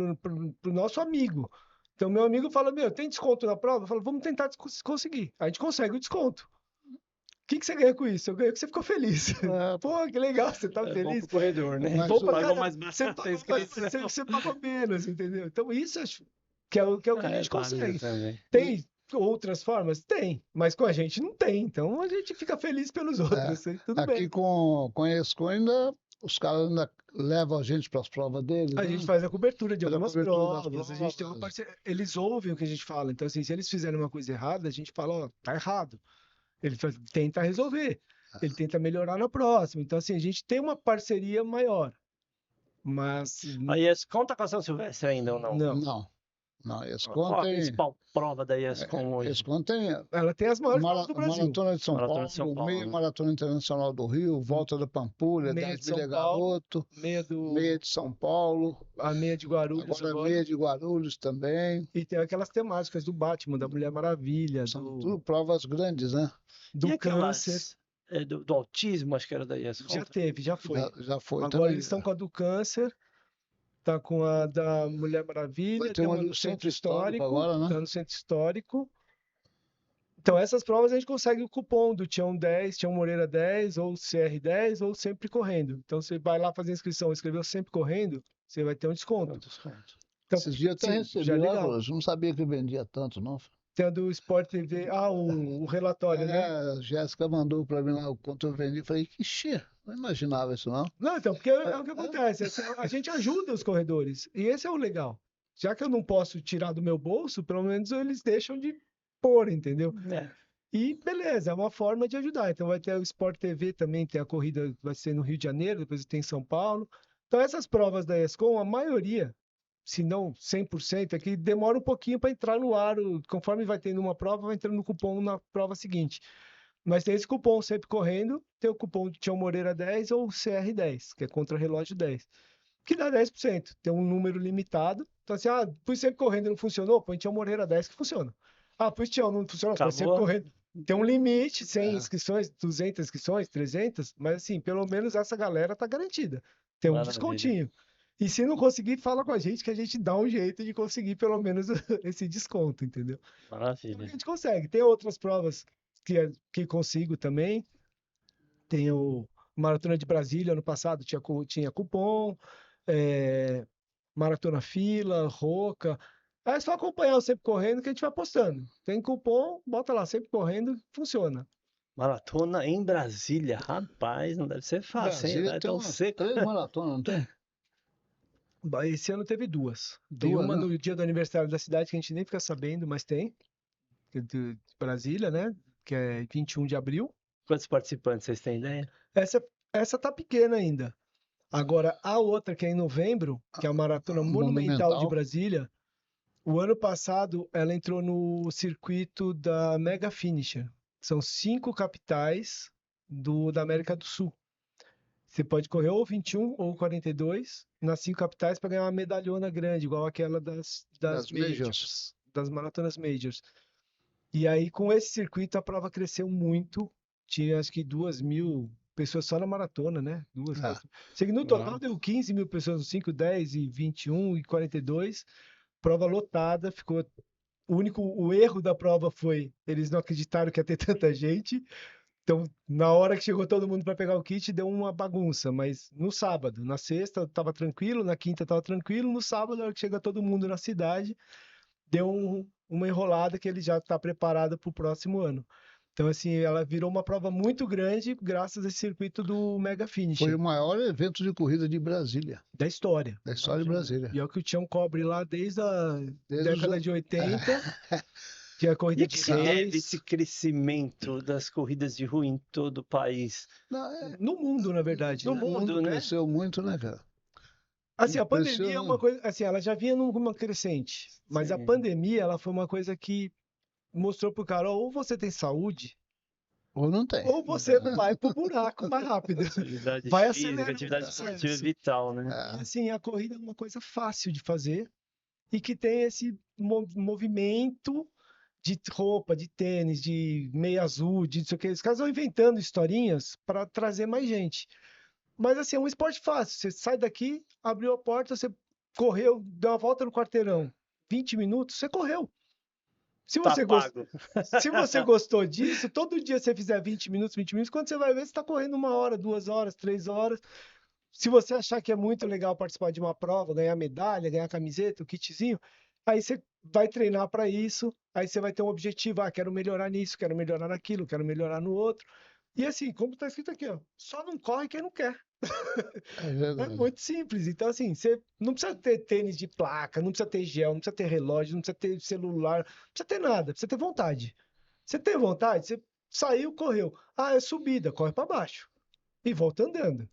o nosso amigo. Então, meu amigo fala, meu, tem desconto na prova? Eu falo, vamos tentar conseguir. A gente consegue o desconto. O que você ganha com isso? Eu ganho que você ficou feliz. Pô, que legal, você tá
É bom
feliz.
pro corredor, né?
Mas
Bom pra
Pagou
cada-
mais
Você
barato, tá
pagou,
escrito, né?
você pagou menos, entendeu? Então, isso acho que é o que a gente
Válido
consegue.
também.
Tem outras formas? Tem, mas com a gente não tem. Então, a gente fica feliz pelos outros. E tudo
Aqui
bem.
com a ESCO ainda, os caras ainda levam a gente para as provas deles,
A
né?
gente faz a cobertura de
Faz a
algumas
cobertura das
provas, a gente tem uma
provas.
parceria. Eles ouvem o que a gente fala. Então, assim, se eles fizerem uma coisa errada, a gente fala, ó, tá errado. Ele tenta resolver. Ele tenta melhorar na próxima. Então, assim, a gente tem uma parceria maior. Mas,
A ESCOM tá com a São Silvestre ainda ou não?
não.
Não, não, a ESCO
Qual a
tem,
principal prova da ESCOM hoje?
ESCO tem
Ela tem as maiores provas do Brasil.
Maratona de São
Maratona de São
Paulo,
Paulo,
meia
né?
Maratona Internacional do Rio, Volta da Pampulha,
Meia
10
de São
milha
Paulo,
garoto,
meia
meia de São Paulo,
a meia de Guarulhos
agora
agora.
meia de Guarulhos também.
E tem aquelas temáticas do Batman, da Mulher Maravilha,
São tudo provas grandes, né?
do
E
câncer.
aquelas do autismo, acho que era da ESCOM.
Já teve, já foi.
Já foi
Agora
também.
eles estão com a do câncer, tá com a da Mulher Maravilha,
Vai ter
tem
uma
uma
no
no
Centro
Centro
Histórico
Histórico,
agora, né?
tá no Centro Histórico. Então, essas provas a gente consegue o cupom do Tião 10, Tião Moreira 10, ou CR10, ou Sempre Correndo. Então, você vai lá fazer a inscrição, escreveu Sempre Correndo, você vai ter um desconto. Então,
Esses dias até
sim,
recebi
já é
lá,
legal.
eu não sabia que vendia tanto, não.
Tem a do Sport TV, o relatório, né?
A Jéssica mandou para mim lá o quanto eu vendi. Falei, que cheiro, não imaginava isso, não.
Não, então, porque é o que acontece, assim, a gente ajuda os corredores, e esse é o legal. Já que eu não posso tirar do meu bolso, pelo menos eles deixam de pôr, entendeu? E beleza, é uma forma de ajudar. Então vai ter o Sport TV também, tem a corrida, vai ser no Rio de Janeiro, depois tem em São Paulo. Então essas provas da ESCOM, a maioria, se não 100%, é que demora um pouquinho para entrar no ar. Conforme vai tendo uma prova, vai entrando no cupom na prova seguinte. Mas tem esse cupom Sempre Correndo, tem o cupom de Tião Moreira 10 ou CR10, que é contra-relógio 10, que dá 10%. Tem um número limitado. Então assim, pus Sempre Correndo e não funcionou, põe Tião Moreira 10 que funciona. Pus Tião, não funcionou, põe Sempre
Acabou.
Correndo. Tem um limite, 100 inscrições, 200 inscrições, 300, mas assim, pelo menos essa galera tá garantida. Tem um
Maravilha.
descontinho. E se não conseguir, fala com a gente que a gente dá um jeito de conseguir pelo menos esse desconto, entendeu? Então, a
Maravilha.
gente consegue. Tem outras provas que consigo também. Tem o Maratona de Brasília, ano passado tinha cupom, Maratona Fila, Roca. É só acompanhar o Sempre Correndo que a gente vai postando. Tem cupom, bota lá, Sempre Correndo, funciona.
Maratona em Brasília. Rapaz, não deve ser fácil, hein?
Brasília
Não é
tem
tão
umas
seco.
3 maratonas, não tem?
Esse ano teve duas. Tem
Duas,
uma
né?
no dia do aniversário da cidade, que a gente nem fica sabendo, mas tem. Que é de Brasília, né? Que é 21 de abril.
Quantos participantes vocês têm ideia?
Essa tá pequena ainda. Agora, a outra, que é em novembro, que é a Maratona Monumental de Brasília, o ano passado ela entrou no circuito da Mega Finisher. São 5 capitais da América do Sul. Você pode correr ou 21 ou 42 nas 5 capitais para ganhar uma medalhona grande, igual aquela das
Das
majors, das maratonas majors. E aí, com esse circuito, a prova cresceu muito. Tinha, acho que 2.000 pessoas só na maratona, né?
Ah,
Sei que no total
Nossa.
deu 15 mil pessoas no 5, 10 e 21 e 42. Prova lotada, ficou... O erro da prova foi, eles não acreditaram que ia ter tanta gente. Então, na hora que chegou todo mundo para pegar o kit, deu uma bagunça. Mas no sábado, na sexta, estava tranquilo, na quinta estava tranquilo, no sábado, na hora que chega todo mundo na cidade, deu uma enrolada que ele já está preparado para o próximo ano. Então, assim, ela virou uma prova muito grande graças a esse circuito do Mega Finish,
foi o maior evento de corrida de Brasília,
da história.
da história de
Imagina.
Brasília.
E é o que o Tião cobre lá desde a
Desde os
década
anos-
de 80, que é a
E
corrida
o
de
que se deve
reis.
esse crescimento das corridas de rua em todo o país?
Não,
No mundo, na verdade,
No
né?
o
mundo,
mundo
né?
cresceu muito, né, cara?
Assim, a pandemia é uma
Impressionante.
coisa, assim, ela já vinha numa crescente, mas a
Sim.
pandemia, ela foi uma coisa que mostrou pro cara, ó, ou você tem saúde,
Ou não tem.
ou você vai pro buraco mais rápido.
Atividade
Vai
física,
acelerando o
atividade esportiva é
processo.
vital, né?
E
Ah,
assim, a corrida é uma coisa fácil de fazer e que tem esse movimento de roupa, de tênis, de meia azul, de não sei o que. Os caras vão inventando historinhas para trazer mais gente. Mas assim, é um esporte fácil. Você sai daqui, abriu a porta, você correu, deu uma volta no quarteirão. 20 minutos, você correu. Se
Tá
você,
pago.
Se você gostou disso, todo dia você fizer 20 minutos, quando você vai ver, você está correndo 1 hora, 2 horas, 3 horas. Se você achar que é muito legal participar de uma prova, ganhar medalha, ganhar camiseta, o kitzinho, aí você vai treinar para isso, aí você vai ter um objetivo, quero melhorar nisso, quero melhorar naquilo, quero melhorar no outro. E assim, como está escrito aqui, ó, só não corre quem não quer.
é
É
verdade.
muito simples. Então, assim, você não precisa ter tênis de placa, não precisa ter gel, não precisa ter relógio, não precisa ter celular, não precisa ter nada, precisa ter vontade. Você tem vontade, você saiu, correu. É subida, corre para baixo e volta andando.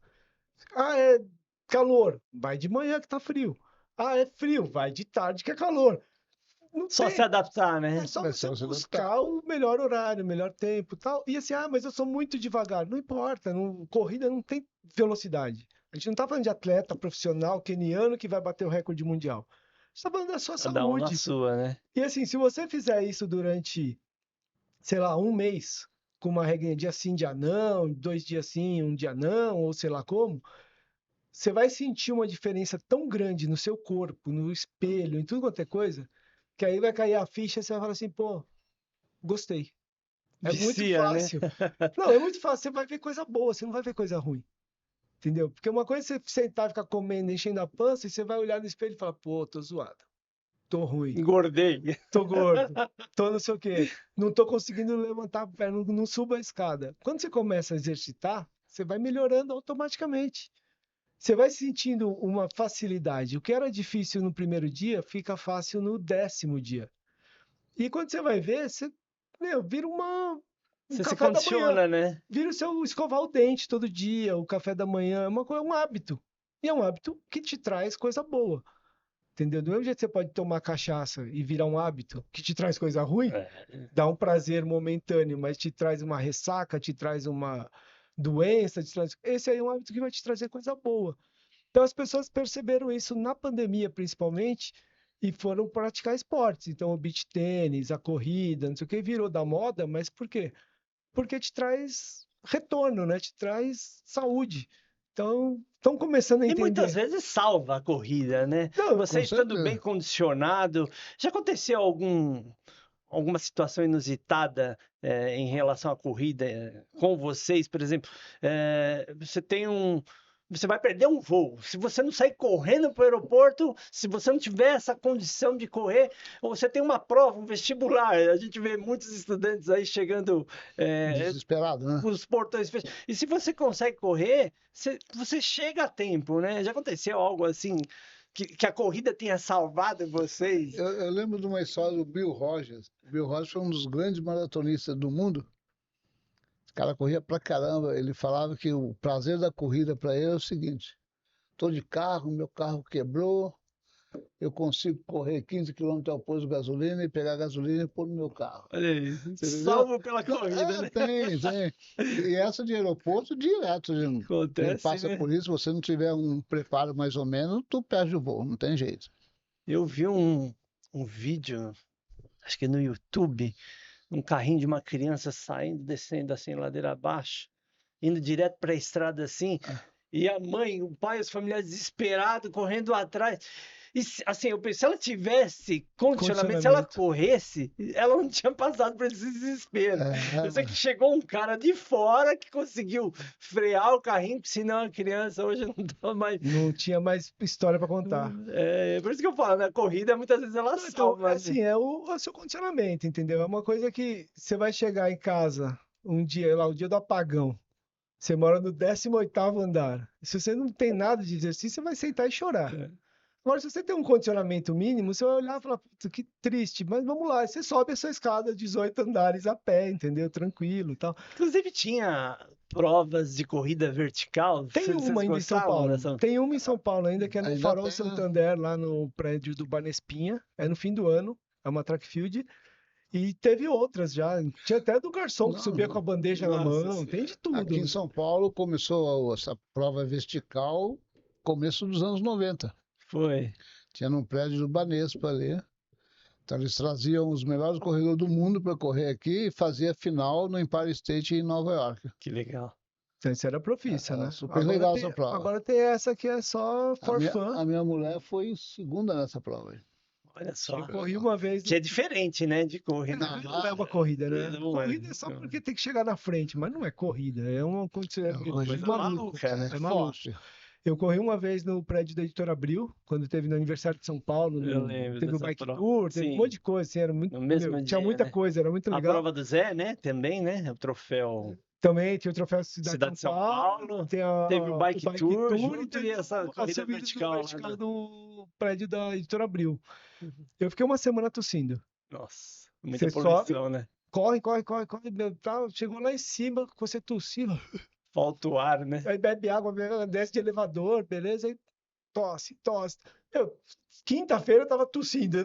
É calor, vai de manhã que tá frio. É frio, vai de tarde que é calor. Não
Só se
tem.
adaptar,
É
né?
só
É
você
só você adaptar.
buscar o melhor horário, o melhor tempo, tal. E assim, mas eu sou muito devagar. Não importa, corrida não tem velocidade. A gente não tá falando de atleta profissional keniano que vai bater o recorde mundial. A gente tá falando da sua
Cada um na
saúde.
sua, né?
E assim, se você fizer isso durante, sei lá, um mês, com uma regrinha dia sim, dia não, 2 dias sim, um dia não, ou sei lá como, você vai sentir uma diferença tão grande no seu corpo, no espelho, em tudo quanto é coisa, que aí vai cair a ficha e você vai falar assim, pô, gostei. É muito
Vicia, né?
fácil. Não, é muito fácil. Você vai ver coisa boa, você não vai ver coisa ruim. Entendeu? Porque uma coisa é você sentar e ficar comendo, enchendo a pança, e você vai olhar no espelho e falar, pô, tô zoado. Tô ruim.
Engordei.
Tô gordo. Tô não sei o quê. Não tô conseguindo levantar a perna, não subo a escada. Quando você começa a exercitar, você vai melhorando automaticamente. Você vai sentindo uma facilidade. O que era difícil no primeiro dia, fica fácil no 10º dia. E quando você vai ver, você, vira um
Você se
café da manhã.
condiciona, né?
Vira o seu escovar o dente todo dia, o café da manhã, é um hábito. E é um hábito que te traz coisa boa. Entendeu? Do mesmo jeito que você pode tomar cachaça e virar um hábito que te traz coisa ruim, dá um prazer momentâneo, mas te traz uma ressaca, te traz uma doença, esse aí é um hábito que vai te trazer coisa boa. Então as pessoas perceberam isso na pandemia, principalmente, e foram praticar esportes. Então o beach tênis, a corrida, não sei o que, virou da moda, mas por quê? Porque te traz retorno, né? Te traz saúde. Então, estão começando a
E muitas
entender.
vezes salva a corrida, né?
Não,
Você
Com
estando bem
certeza.
condicionado. Já aconteceu alguma situação inusitada em relação à corrida com vocês? Por exemplo, você vai perder um voo. Se você não sair correndo para o aeroporto, se você não tiver essa condição de correr, ou você tem uma prova, um vestibular. A gente vê muitos estudantes aí chegando
Desesperado, né?
com os portões fechados. E se você consegue correr, você chega a tempo, né? Já aconteceu algo assim que a corrida tenha salvado vocês?
Eu lembro de uma história do Bill Rogers. O Bill Rogers foi um dos grandes maratonistas do mundo. O cara corria pra caramba. Ele falava que o prazer da corrida para ele é o seguinte: tô de carro, meu carro quebrou, eu consigo correr 15 quilômetros ao posto de gasolina e pegar gasolina e pôr no meu carro.
Olha aí,
Você entendeu?
salvo pela corrida, né?
Tem. E essa de aeroporto direto. Ele
Acontece,
passa
né?
por isso, se você não tiver um preparo mais ou menos, tu perde o voo, não tem jeito.
Eu vi um vídeo, acho que no YouTube, um carrinho de uma criança saindo, descendo assim, ladeira abaixo, indo direto para a estrada assim, e a mãe, o pai, os familiares desesperados, correndo atrás. E assim, eu pensei, se ela tivesse condicionamento, se ela corresse, ela não tinha passado por esse desespero. Eu sei que chegou um cara de fora que conseguiu frear o carrinho, senão a criança hoje não tá mais.
Não tinha mais história para contar.
É por isso que eu falo, né? A corrida, muitas vezes ela salva.
Assim, é o seu condicionamento, entendeu? É uma coisa que você vai chegar em casa um dia, lá, o dia do apagão. Você mora no 18º andar. Se você não tem nada de exercício, você vai sentar e chorar. Agora, se você tem um condicionamento mínimo, você vai olhar e falar, puta, que triste, mas vamos lá. Você sobe a sua escada 18 andares a pé, entendeu? Tranquilo e tal.
Inclusive, tinha provas de corrida vertical.
Tem uma ainda em São Paulo. Tem uma em São Paulo ainda, que é no Farol Santander, lá no prédio do Banespinha. É no fim do ano. É uma track field. E teve outras já. Tinha até do garçom que subia com a bandeja na mão. Tem de tudo.
Aqui em São Paulo começou essa prova vertical começo dos anos 90.
Foi.
Tinha num prédio do Banespa ali. Então eles traziam os melhores corredores do mundo para correr aqui e fazia final no Empire State em Nova York.
Que legal.
Então, isso era profícia, né?
Super legal essa prova.
Agora tem essa que é só for fun.
A minha mulher foi segunda nessa prova.
Olha só.
Eu corri uma vez.
Que é diferente, né? De correr.
Não é uma corrida, né? Corrida é só porque tem que chegar na frente, mas não é corrida. É uma condição.
É maluca, né?
É maluco. Eu corri uma vez no prédio da Editora Abril, quando teve no aniversário de São Paulo.
Eu lembro.
Teve o Bike Tour, teve um monte de coisa. Assim, era muito, tinha muita coisa, era muito legal.
A prova do Zé, né? Também, né? O troféu.
Também tinha o troféu
Cidade de São Paulo. Teve o Bike Tour junto e essa corrida vertical
no prédio da Editora Abril. Eu fiquei uma semana tossindo.
Nossa, muita poluição, né?
Corre, chegou lá em cima, você tossiu.
Falta o ar, né?
Aí bebe água, desce de elevador, beleza? Aí tosse. Quinta-feira eu tava tossindo.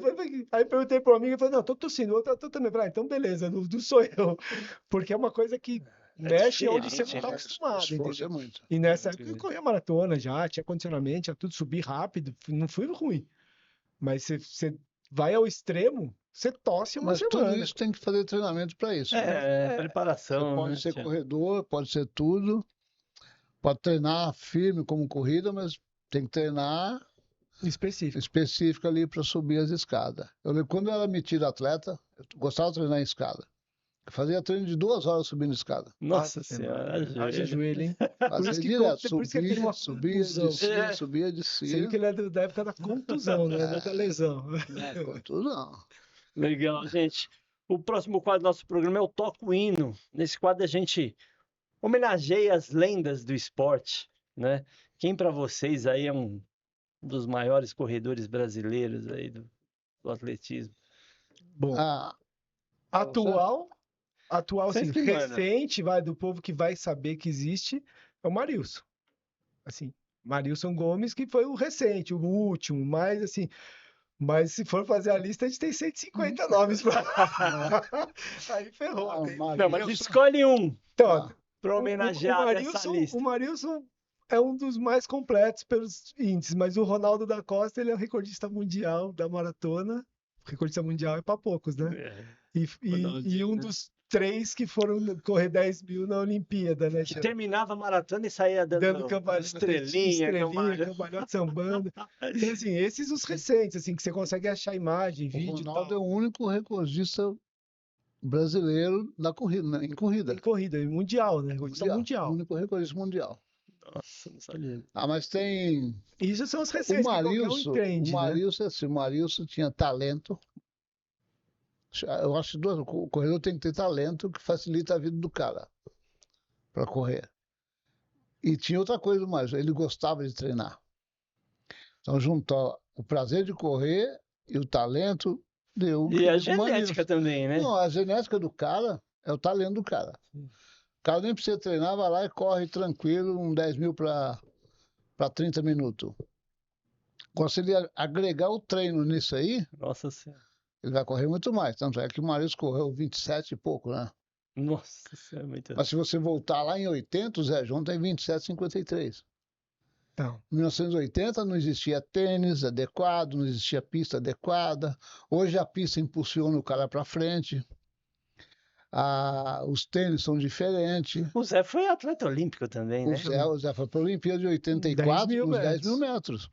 Aí perguntei pro amigo e falei, não, tô tossindo. Eu também falei, então beleza, não sou eu. Porque é uma coisa que mexe onde você não tá acostumado.
Muito.
E nessa época eu corria maratona já, tinha condicionamento, tinha tudo, subir rápido, não foi ruim. Mas você vai ao extremo, você tosse uma semana.
Tudo isso tem que fazer treinamento para isso.
Preparação.
Você pode ser corredor, pode ser tudo. Pode treinar firme como corrida, mas tem que treinar específico ali para subir as escadas. Eu lembro quando eu era metido atleta, eu gostava de treinar em escada. Eu fazia treino de 2 horas subindo escada.
Nossa Senhora,
haja joelho, hein?
Fazia direto, subia, descia.
Você viu que ele é da época da contusão, né? Da lesão.
Contusão.
Legal, gente. O próximo quadro do nosso programa é o Toca o Hino. Nesse quadro a gente homenageia as lendas do esporte, né? Quem para vocês aí é um dos maiores corredores brasileiros aí do atletismo?
Bom, atual, assim, recente, do povo que vai saber que existe, é o Marilson. Assim, Marilson Gomes, que foi o recente, o último, mas assim... Mas se for fazer a lista, a gente tem 150 nomes pra... Aí ferrou.
Não, mas escolhe um
então,
para homenagear essa lista.
O Marilson é um dos mais completos pelos índices, mas o Ronaldo da Costa, ele é o recordista mundial da maratona. O recordista mundial é para poucos, né? E um dos 3 que foram correr 10 mil na Olimpíada, né?
Que terminava a maratona e saía dando estrelinha,
cambalhota sambando. Então, assim, esses os recentes, assim, que você consegue achar imagem, vídeo.
O Ronaldo é o único recordista brasileiro em corrida.
Em corrida, mundial, né? Mundial.
O único recordista mundial.
Nossa, não sabia.
Mas tem...
Isso são os recentes,
o Marilson tinha talento. Eu acho que o corredor tem que ter talento que facilita a vida do cara para correr. E tinha outra coisa mais, ele gostava de treinar. Então juntou o prazer de correr e o talento deu.
E a genética também, né?
Não, a genética do cara é o talento do cara. O cara nem precisa treinar, vai lá e corre tranquilo, 10 mil para 30 minutos. Quando ele agregar o treino nisso aí,
Nossa Senhora,
ele vai correr muito mais. Tanto é que o Marilson correu 27 e pouco, né?
Nossa Senhora, muito.
Mas se você voltar lá em 80, o Zé João tem 27,53.
Então.
Em 1980 não existia tênis adequado, não existia pista adequada. Hoje a pista impulsiona o cara para frente. Os tênis são diferentes.
O Zé foi atleta olímpico também, né?
O Zé foi para a Olimpíada de
10
84
mil
nos 10 mil
metros.
metros.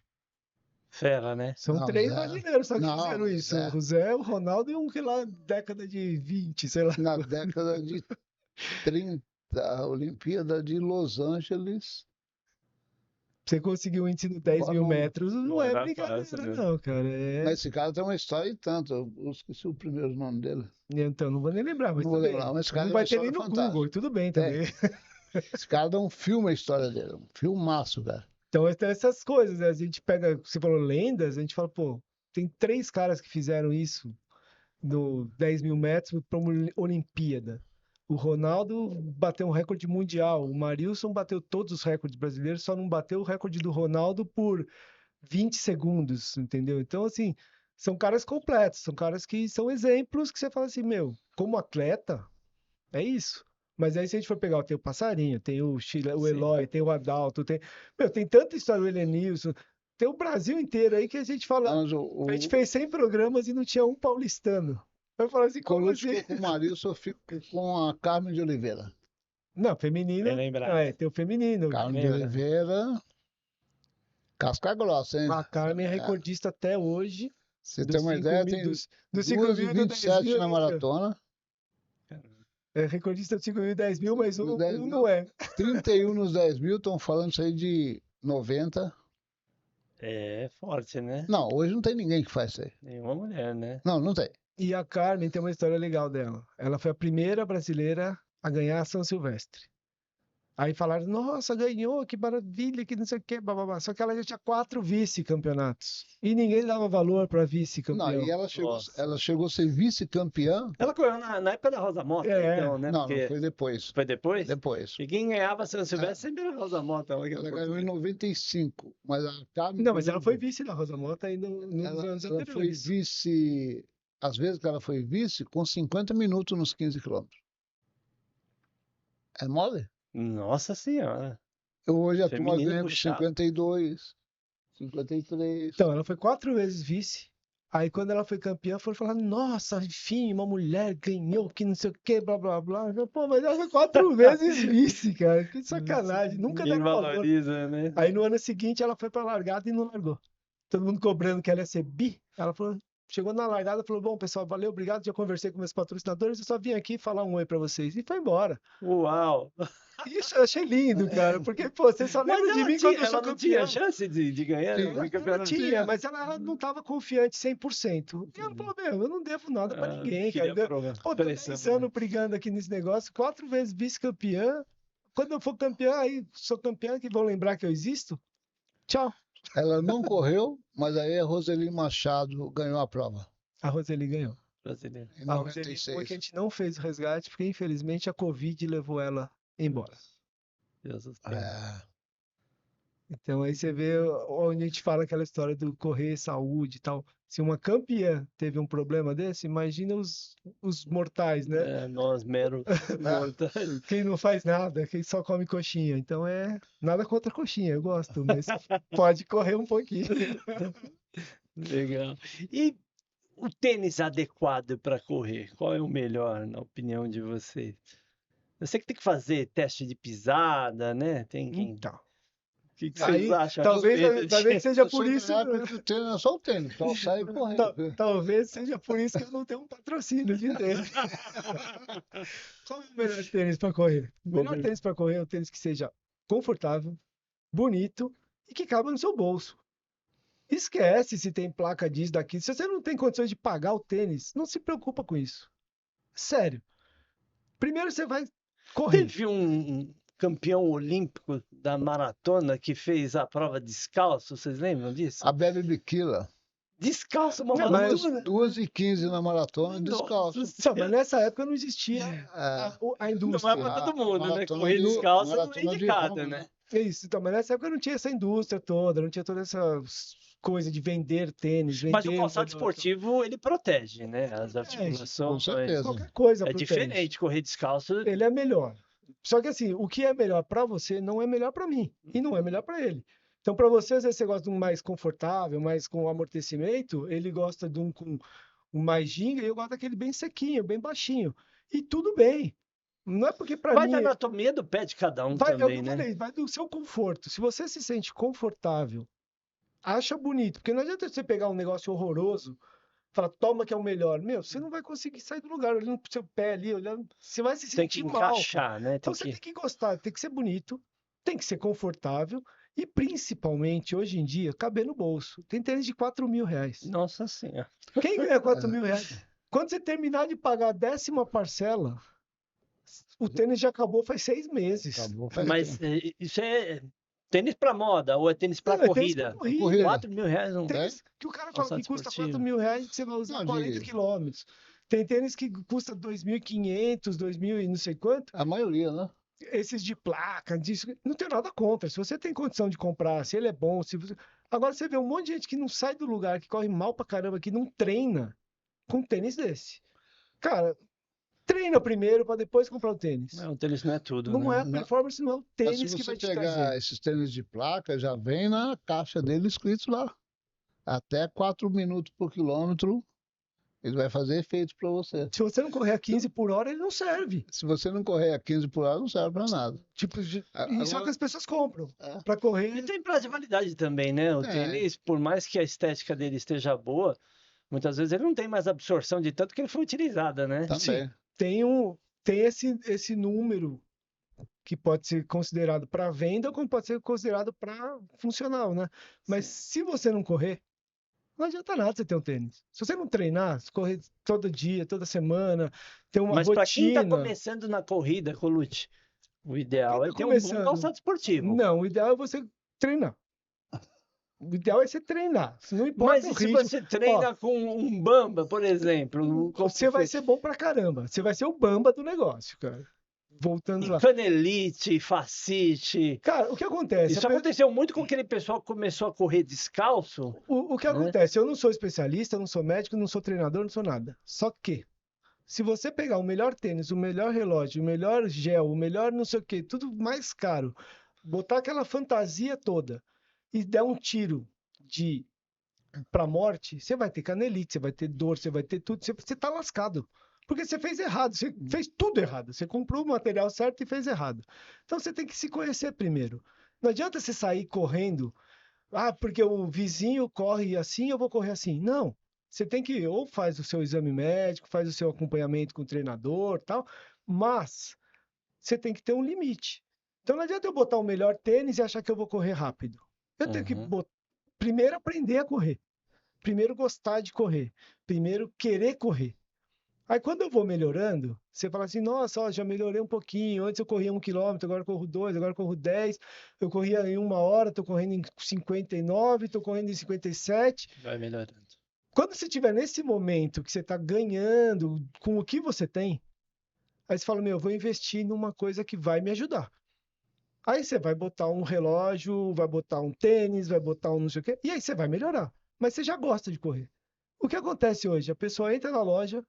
Fera, né?
São
Não,
3
Zé.
brasileiros só que
Não,
fizeram isso.
Zé.
O Zé, o Ronaldo e um que lá, década de 20, sei lá.
Na década de 30, a Olimpíada de Los Angeles.
Você conseguiu um índice no 10 mil
Não-
metros, não
não
é
era
brincadeira,
fácil, né?
não, cara. É...
Mas esse cara tem uma história e tanto. Eu esqueci o primeiro nome dele.
Então, não vou nem lembrar, mas
Não vou
tudo bem.
lembrar, mas esse cara
Não
tem uma
vai ter nem
história
no Google,
fantástica.
e tudo bem também.
Esse cara dá um filme a história dele. Um filmaço, cara.
Então, essas coisas, né? A gente pega, você falou lendas, a gente fala, pô, tem 3 caras que fizeram isso no 10 mil metros para uma Olimpíada. O Ronaldo bateu um recorde mundial, o Marilson bateu todos os recordes brasileiros, só não bateu o recorde do Ronaldo por 20 segundos, entendeu? Então, assim, são caras completos, são caras que são exemplos que você fala assim, meu, como atleta, é isso. Mas aí se a gente for pegar, tem o Passarinho, tem o Chile, o
Sim.
Eloy, tem o Adalto, tem tanta história, o Helenilson, tem o Brasil inteiro aí que a gente fala,
Mas
a gente fez 100 programas e não tinha um paulistano. Eu falo assim, como
Colucci
assim?
ficou com o Marilson, eu fico com a Carmen de Oliveira.
Não, feminino,
Bem lembrado.
tem o feminino.
Carmen de
Lembra?
Oliveira, casca grossa, hein?
A Carmen é recordista até hoje.
Você
dos
tem uma
5
ideia,
mil,
tem
dos 5 mil e do 10
2h27
mil,
na maratona,
é recordista dos 5 mil e 10 mil, mas
Dos
um
10 mil.
não é.
31 nos 10 mil, estão falando isso aí de 90.
É forte, né?
Não, hoje não tem ninguém que faz isso aí.
Nenhuma mulher, né?
Não tem.
E a Carmen tem uma história legal dela. Ela foi a primeira brasileira a ganhar a São Silvestre. Aí falaram, nossa, ganhou, que maravilha, que não sei o quê, bababá. Só que ela já tinha 4 vice-campeonatos. E ninguém dava valor para
Não,
vice-campeão.
e
Nossa.
ela chegou a ser vice-campeã.
Ela correu na época da Rosa Mota,
É.
então, né?
Não,
Porque
não foi depois.
foi depois?
Depois.
E quem ganhava São Silvestre sempre era a Rosa Mota.
Ela ganhou em 95, mas a Carmen...
Não, mas ela foi vice da Rosa Mota ainda nos anos
Ela foi
anteriores.
vice, às vezes que ela foi vice, com 50 minutos nos 15 quilômetros. É mole?
Nossa Senhora.
Hoje a turma
Feminino
ganha com
puxado.
52, 53.
Então, ela foi 4 vezes vice. Aí, quando ela foi campeã, foram falar: nossa, enfim, uma mulher ganhou, que não sei o que, blá, blá, blá. Eu falei, pô, mas ela foi 4 vezes vice, cara. Que sacanagem. Nunca
Ninguém
deram valor.
valoriza, né?
Aí, no ano seguinte, ela foi pra largada e não largou. Todo mundo cobrando que ela ia ser bi. Ela falou, chegou na largada e falou: bom, pessoal, valeu, obrigado. Já conversei com meus patrocinadores, eu só vim aqui falar um oi pra vocês. E foi embora.
Uau!
Isso eu achei lindo, cara. Porque, pô, você só
Mas
lembra de
ela,
mim quando eu
ela
sou
não tinha
campeão.
chance de ganhar?
Sim,
Não foi
Ela
campeã,
tinha, mas ela não estava confiante 100%. E ela falou, meu, eu não devo nada pra ninguém, cara. Pô, tô 10 anos brigando aqui nesse negócio, 4 vezes vice-campeã. Quando eu for campeã, aí sou campeã, que vão lembrar que eu existo. Tchau.
Ela não correu, mas aí a Roseli Machado ganhou a prova.
A Roseli ganhou.
Brasileiro.
Em
A Roseli
96.
foi que a gente não fez o resgate, porque infelizmente a Covid levou ela embora.
Deus do céu.
É,
Então aí você vê onde a gente fala aquela história do correr, saúde e tal. Se uma campeã teve um problema desse, imagina os mortais, né?
É, nós meros mortais.
Quem não faz nada, quem só come coxinha. Então é nada contra a coxinha, eu gosto, mas pode correr um pouquinho.
Legal. E o tênis adequado para correr, qual é o melhor, na opinião de vocês? Eu sei que tem que fazer teste de pisada, né? Tem quem.
Então,
O que
aí,
vocês acham?
talvez seja
eu
por
sou da
isso.
época que o tênis é só o tênis, só sai correndo.
Talvez seja por isso que eu não tenho um patrocínio de tênis. Qual é o melhor tênis para correr? O melhor tênis para correr é o tênis que seja confortável, bonito e que caiba no seu bolso. Esquece se tem placa disso, daqui. Se você não tem condições de pagar o tênis, não se preocupa com isso. Sério. Primeiro você vai correr.
Teve um campeão olímpico da maratona que fez a prova descalço, vocês lembram disso?
A Bebe Bikila,
Descalço, uma
Não,
maratona.
2h15 na maratona, descalço.
Não, mas nessa época não existia
É,
a indústria.
Não é pra todo mundo, né?
maratona
Correr
de-
descalço não é
maratona de
indicado,
Roma,
né?
Isso, então, mas nessa época não tinha essa indústria toda, não tinha toda essa coisa de vender tênis,
Mas o
vender
calçado esportivo, ele protege, né? As
com
articulações.
certeza.
qualquer coisa
É
pro tênis.
diferente, correr descalço.
Ele é melhor. Só que assim, o que é melhor para você não é melhor para mim e não é melhor para ele. Então, para você, às vezes você gosta de um mais confortável, mais com amortecimento, ele gosta de um com um mais ginga e eu gosto daquele bem sequinho, bem baixinho. E tudo bem. Não é porque para
Vai
mim
da anatomia do pé de cada um
vai, é o que
também,
eu
né?
falei, vai do seu conforto. Se você se sente confortável, acha bonito, porque não adianta você pegar um negócio horroroso, falar, toma que é o melhor. Meu, você não vai conseguir sair do lugar olhando pro seu pé ali, olhando, você vai se
Tem que
sentir mal.
encaixar, né?
Então
Tem
você
que...
tem que gostar, tem que ser bonito, tem que ser confortável e principalmente hoje em dia caber no bolso. Tem tênis de R$ 4.000.
Nossa Senhora.
Quem ganha
É,
R$ 4.000? Quando você terminar de pagar a 10ª parcela, o tênis já acabou faz 6 meses.
acabou faz
Mas
tempo.
isso é tênis pra moda ou é tênis pra
Não, é tênis pra
corrida?
corrida.
Corrida.
R$ 4.000 um
Tênis que o cara fala
calçado
que custa
esportivo.
R$ 4.000 que você vai usar
Não,
40 quilômetros. Tem tênis que custa 2.500, 2.000 e não sei quanto.
a maioria, né?
Esses de placa, disso, não tenho nada contra. Se você tem condição de comprar, se ele é bom, se você... Agora você vê um monte de gente que não sai do lugar, que corre mal pra caramba, que não treina com um tênis desse. Cara, treina primeiro pra depois comprar o tênis.
Não, o tênis não é tudo,
Não
né?
é a performance, não é o
Mas se
tênis que
você
vai te
pegar
trazer.
esses tênis de placa, já vem na caixa dele escrito lá. Até 4 minutos por quilômetro, ele vai fazer efeito para você.
Se você não correr a 15 por hora, ele não serve.
Se você não correr a 15 por hora, não serve para nada.
Tipo, isso é o que
Agora,
as pessoas compram.
é,
Pra
E
correr.
tem prazo de validade também, né? O
tem,
tênis, por mais que a estética dele esteja boa, muitas vezes ele não tem mais absorção de tanto que ele foi utilizado, né?
também.
Tem esse número que pode ser considerado para venda, como pode ser considerado para funcional, né? Mas se você não correr, não adianta nada você ter um tênis. Se você não treinar, se correr todo dia, toda semana, ter uma
Mas para quem está
rotina.
começando na corrida, Colucci, o
Quem
ideal é
tá
ter um bom
começando?
calçado esportivo.
Não, o ideal é você treinar. O ideal é você treinar. Não
Mas
importa o
e se
ritmo.
você
Ó,
treina com um Bamba, por exemplo?
você vai ser bom pra caramba. Você vai ser o bamba do negócio, cara. Voltando
E
lá.
canelite, facite.
Cara, o que acontece?
Isso aconteceu muito com aquele pessoal que começou a correr descalço,
O que
né?
acontece? Eu não sou especialista, eu não sou médico, não sou treinador, não sou nada. Só que, se você pegar o melhor tênis, o melhor relógio, o melhor gel, o melhor não sei o quê, tudo mais caro, botar aquela fantasia toda e der um tiro de pra morte, você vai ter canelite, você vai ter dor, você vai ter tudo, você tá lascado. Porque você fez errado, você fez tudo errado. Você comprou o material certo e fez errado. Então você tem que se conhecer primeiro. Não adianta você sair correndo, porque o vizinho corre assim, eu vou correr assim. Não. Você tem que ou faz o seu exame médico, faz o seu acompanhamento com o treinador, tal, mas você tem que ter um limite. Então não adianta eu botar o melhor tênis e achar que eu vou correr rápido. Eu tenho que
Uhum.
primeiro aprender a correr. Primeiro gostar de correr. Primeiro querer correr. Aí quando eu vou melhorando, você fala assim, nossa, ó, já melhorei um pouquinho. Antes eu corria 1 quilômetro, agora eu corro 2, agora eu corro 10. Eu corria em 1 hora, estou correndo em 59, estou correndo em 57.
Vai melhorando.
Quando você estiver nesse momento que você está ganhando com o que você tem, aí você fala, meu, eu vou investir numa coisa que vai me ajudar. Aí você vai botar um relógio, vai botar um tênis, vai botar um não sei o quê, e aí você vai melhorar. Mas você já gosta de correr. O que acontece hoje? A pessoa entra na loja,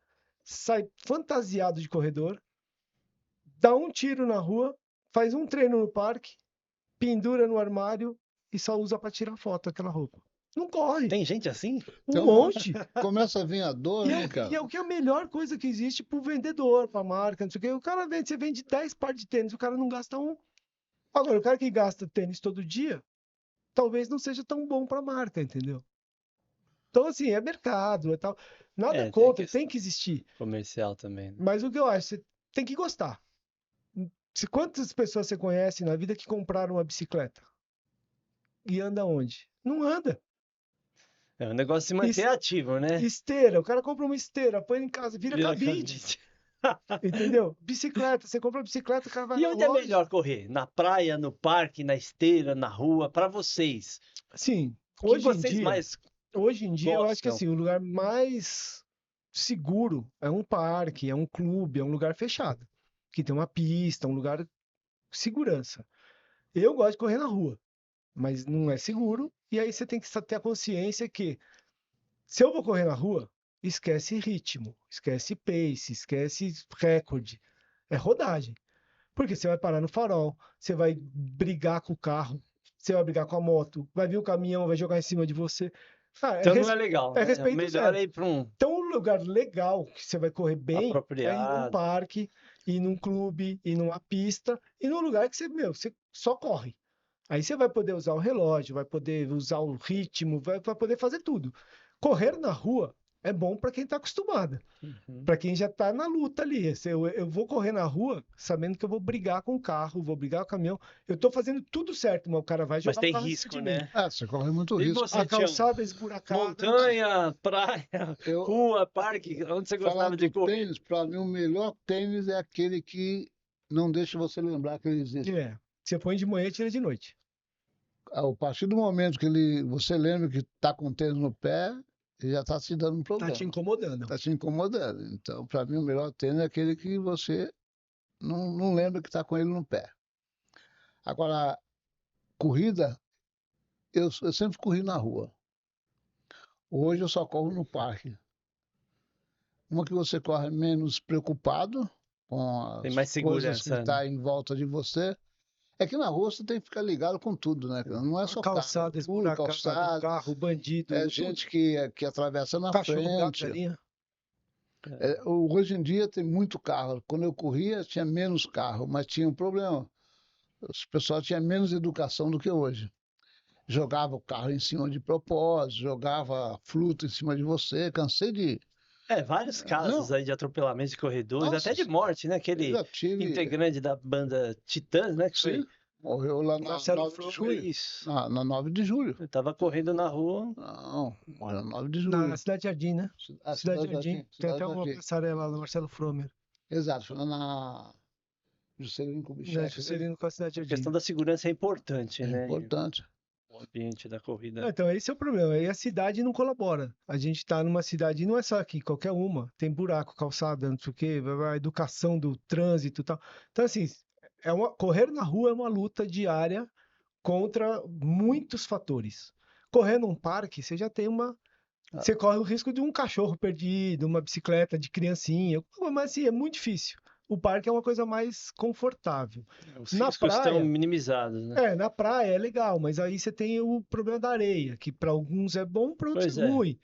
sai fantasiado de corredor, dá um tiro na rua, faz um treino no parque, pendura no armário e só usa para tirar foto aquela roupa. Não corre.
Tem gente assim?
Um
Então,
monte.
começa a vir a dor, né,
E
cara?
é o que é a melhor coisa que existe pro vendedor, pra marca, não sei o quê. O cara vende, você vende 10 pares de tênis, o cara não gasta um. Agora, o cara que gasta tênis todo dia, talvez não seja tão bom pra marca, entendeu? Então, assim, é mercado e tal. Nada
Tem a
contra,
questão
tem que existir.
comercial também, né?
Mas o que eu acho, você tem que gostar. Quantas pessoas você conhece na vida que compraram uma bicicleta? E anda onde? Não anda.
É um negócio de se manter ativo, né?
Esteira, o cara compra uma esteira, põe em casa, vira
Vira
cabide.
cabide.
Entendeu? Bicicleta, você compra uma bicicleta, o cara vai
E
na
onde é
loja.
melhor correr? Na praia, no parque, na esteira, na rua? Para vocês,
Sim,
o que
hoje em
vocês
dia,
mais
eu acho que
gostam?
assim, o lugar mais seguro é um parque, é um clube, é um lugar fechado, que tem uma pista, um lugar de segurança. Eu gosto de correr na rua, mas não é seguro, e aí você tem que ter a consciência que se eu vou correr na rua, esquece ritmo, esquece pace, esquece recorde, é rodagem. Porque você vai parar no farol, você vai brigar com o carro, você vai brigar com a moto, vai vir o caminhão, vai jogar em cima de você. Ah,
Então não é legal,
é
né?
respeito
Melhor
zero.
é ir para um...
Então, lugar legal que você vai correr bem é ir num
Apropriado.
parque, ir num clube, ir numa pista, e num lugar que você só corre. Aí você vai poder usar o relógio, vai poder usar o ritmo, vai poder fazer tudo. Correr na rua é bom para quem está acostumado.
Uhum.
Para quem já está na luta ali. Eu vou correr na rua sabendo que eu vou brigar com o carro, vou brigar com o caminhão. Eu estou fazendo tudo certo, mas o cara vai
Mas
jogar o
tem
carro em
risco,
cima de mim.
né?
Você corre muito
E
risco.
você,
A
Tião?
calçada esburacada.
Montanha, praia,
Eu,
rua, parque, onde você gostava
falando
de
do
correr?
tênis, para mim o melhor tênis é aquele que não deixa você lembrar que ele existe.
Você põe de manhã e tira de noite.
A partir do momento que você lembra que está com tênis no pé, ele já está te dando um
Tá te
problema.
incomodando.
Está te incomodando. Então, para mim, o melhor tênis é aquele que você não lembra que está com ele no pé. Agora, corrida, eu sempre corri na rua. Hoje eu só corro no parque. Uma que você corre menos preocupado com
Tem
as
mais
coisas que
segurança,
estão
né?
em volta de você. É que na rua você tem que ficar ligado com tudo, né? Não é
A
só
calçada
carro, tudo,
esburacada,
calçada,
carro, bandido,
é
tudo.
gente que atravessa na
Cachorro, gato,
frente.
galinha.
Hoje em dia tem muito carro. Quando eu corria, tinha menos carro, mas tinha um problema. Os pessoal tinha menos educação do que hoje. Jogava o carro em cima de propósito, jogava fruta em cima de você. Cansei de.
Vários casos
Não,
aí de atropelamento de corredores,
nossa
até de
senhora.
morte, né?
Eu
Aquele
já tive.
integrante da banda Titãs, né? Que
Sim,
foi
morreu lá na
Marcelo
9 de
Fromer.
julho.
isso.
Na 9 de julho.
Eu tava correndo na rua.
Não, morreu na 9 de
Na
julho.
Cidade Jardim, né? Cidade Jardim. Tem
Cidade
até uma
Jardim.
passarela lá do Marcelo Fromer.
Exato, foi lá na Juscelino
Na
Kubitschek. né?
Juscelino com a Cidade
A
Jardim.
questão da segurança é importante,
É
né?
importante.
O ambiente da corrida.
Então, esse é o problema. Aí a cidade não colabora. A gente está numa cidade, e não é só aqui, qualquer uma. Tem buraco, calçada, não sei o quê, a educação do trânsito e tal. Então, assim, correr na rua é uma luta diária contra muitos fatores. Correr num parque, você já tem uma. Você corre o risco de um cachorro perdido, uma bicicleta de criancinha, mas assim, é muito difícil. O parque é uma coisa mais confortável.
Os
Na
riscos estão
praia,
minimizados, né?
na praia é legal, mas aí você tem o problema da areia, que para alguns é bom, para outros
Pois
é
é.
ruim,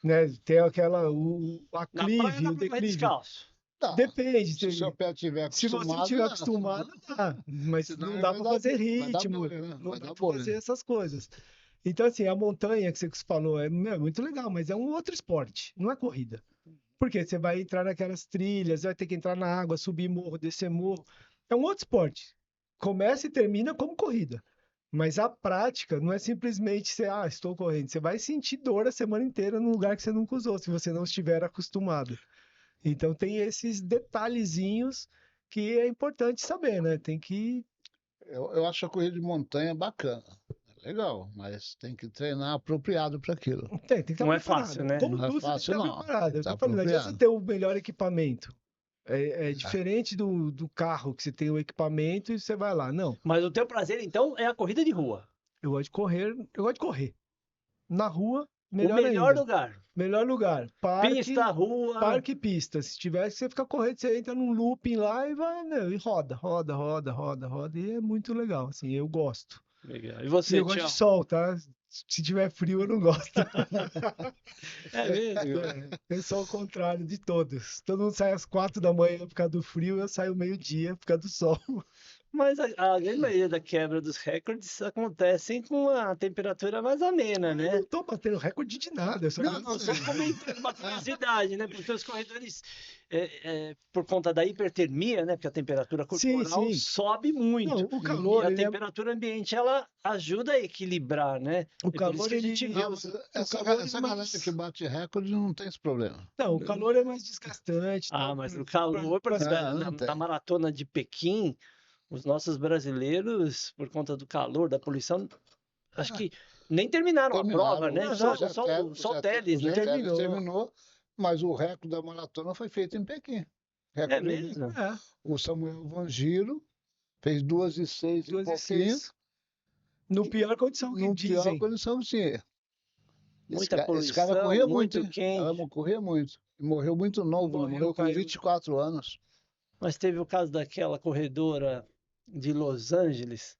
né? Tem aquela
Na praia
aclive,
dá
o
pra correr
declive.
descalço.
Tá.
Depende.
Se o seu pé estiver
Se você
acostumado,
estiver
dá.
acostumado, dá. Mas
Senão
não
ele
dá
vai
para
dar
fazer
vai dar
ritmo,
bolha, né?
não
Vai
dá
dar
para
bolha.
fazer essas coisas. Então, assim, a montanha que você falou é muito legal, mas é um outro esporte, não é corrida. Porque você vai entrar naquelas trilhas, vai ter que entrar na água, subir morro, descer morro. É um outro esporte. Começa e termina como corrida. Mas a prática não é simplesmente você, estou correndo. Você vai sentir dor a semana inteira num lugar que você nunca usou, se você não estiver acostumado. Então tem esses detalhezinhos que é importante saber, né? Tem que.
Eu acho a corrida de montanha bacana. É legal, mas tem que treinar apropriado para aquilo.
Tem que estar
Não é
preparado.
fácil, né?
Como
Não é
tudo, você tem que
fácil,
estar
não.
preparado.
Tem
Eu
que
tô
estar
falando, não adianta você
apropriado.
ter o melhor equipamento. É diferente do carro, que você tem o equipamento e você vai lá. Não,
Mas o teu prazer, então, é a corrida de rua.
eu gosto de correr, Na rua,
O
melhor
melhor
ainda.
lugar.
Melhor lugar.
Pista,
Parque,
rua.
parque e pista. Se tiver que você ficar correndo, você entra num looping lá e vai, e roda, roda, roda, roda, roda. E é muito legal, assim, eu gosto.
Legal. E
E
você,
eu gosto de
Tião?
sol, tá? Se tiver frio, eu não gosto.
É mesmo?
Eu sou o contrário de todos. Todo mundo sai às 4 da manhã por causa do frio, eu saio meio-dia por causa do sol.
Mas a grande maioria da quebra dos recordes acontecem com a temperatura mais amena,
Eu
né?
não tô batendo recorde de nada, eu só
Não,
quero
só comentando uma curiosidade, né? Porque os corredores, por conta da hipertermia, né? Porque a temperatura
Sim,
corporal
sim.
sobe muito.
Não, o
E
calor,
a
ele é.
temperatura ambiente, ela ajuda a equilibrar, né?
O
É por isso
calor,
que a gente vê
Não,
os...
mas essa,
calor é
essa galera
mais.
que bate recorde não tem esse problema.
Não, o calor é mais desgastante.
Ah,
Tal,
mas o calor, por exemplo,
Não tem.
na maratona de Pequim, os nossos brasileiros, por conta do calor, da poluição, acho que nem terminaram a prova,
Terminaram.
né?
Não,
Só,
não,
só o Teles,
O
né?
Zé Teles
Terminou.
terminou, mas o recorde da maratona foi feito em Pequim.
É
Recorde
mesmo?
olímpico.
É,
O Samuel Vangiro fez 2:06 e
2 e
pouquinho,
6. No pior condição que
no pior
dizem.
condição que tinha.
Muita
Esse cara
poluição,
corria
muito
muito, hein?
quente.
Ela corria muito. E morreu muito novo, né? Morreu com
Caiu.
24 anos.
Mas teve o caso daquela corredora de Los Angeles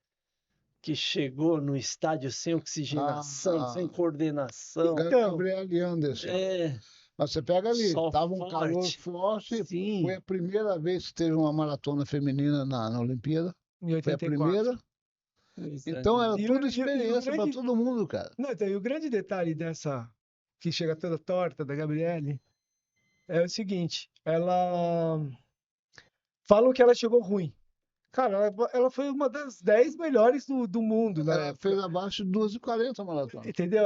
que chegou no estádio sem oxigenação, sem coordenação.
Então,
Gabriele Anderson.
É,
Mas você pega ali,
Sol
tava um calor
forte.
forte,
Sim.
foi a primeira vez que teve uma maratona feminina na Olimpíada.
Em
Foi a
84.
primeira. Então era
E o-
tudo
e o
experiência para
grande-
todo mundo, cara.
Não, então, e o grande detalhe dessa, que chega toda torta, da Gabriele, é o seguinte, ela... Falam que ela chegou ruim. Cara, ela foi uma das 10 melhores do mundo na
Ela
época.
fez abaixo de 2h40 a maratona.
Entendeu?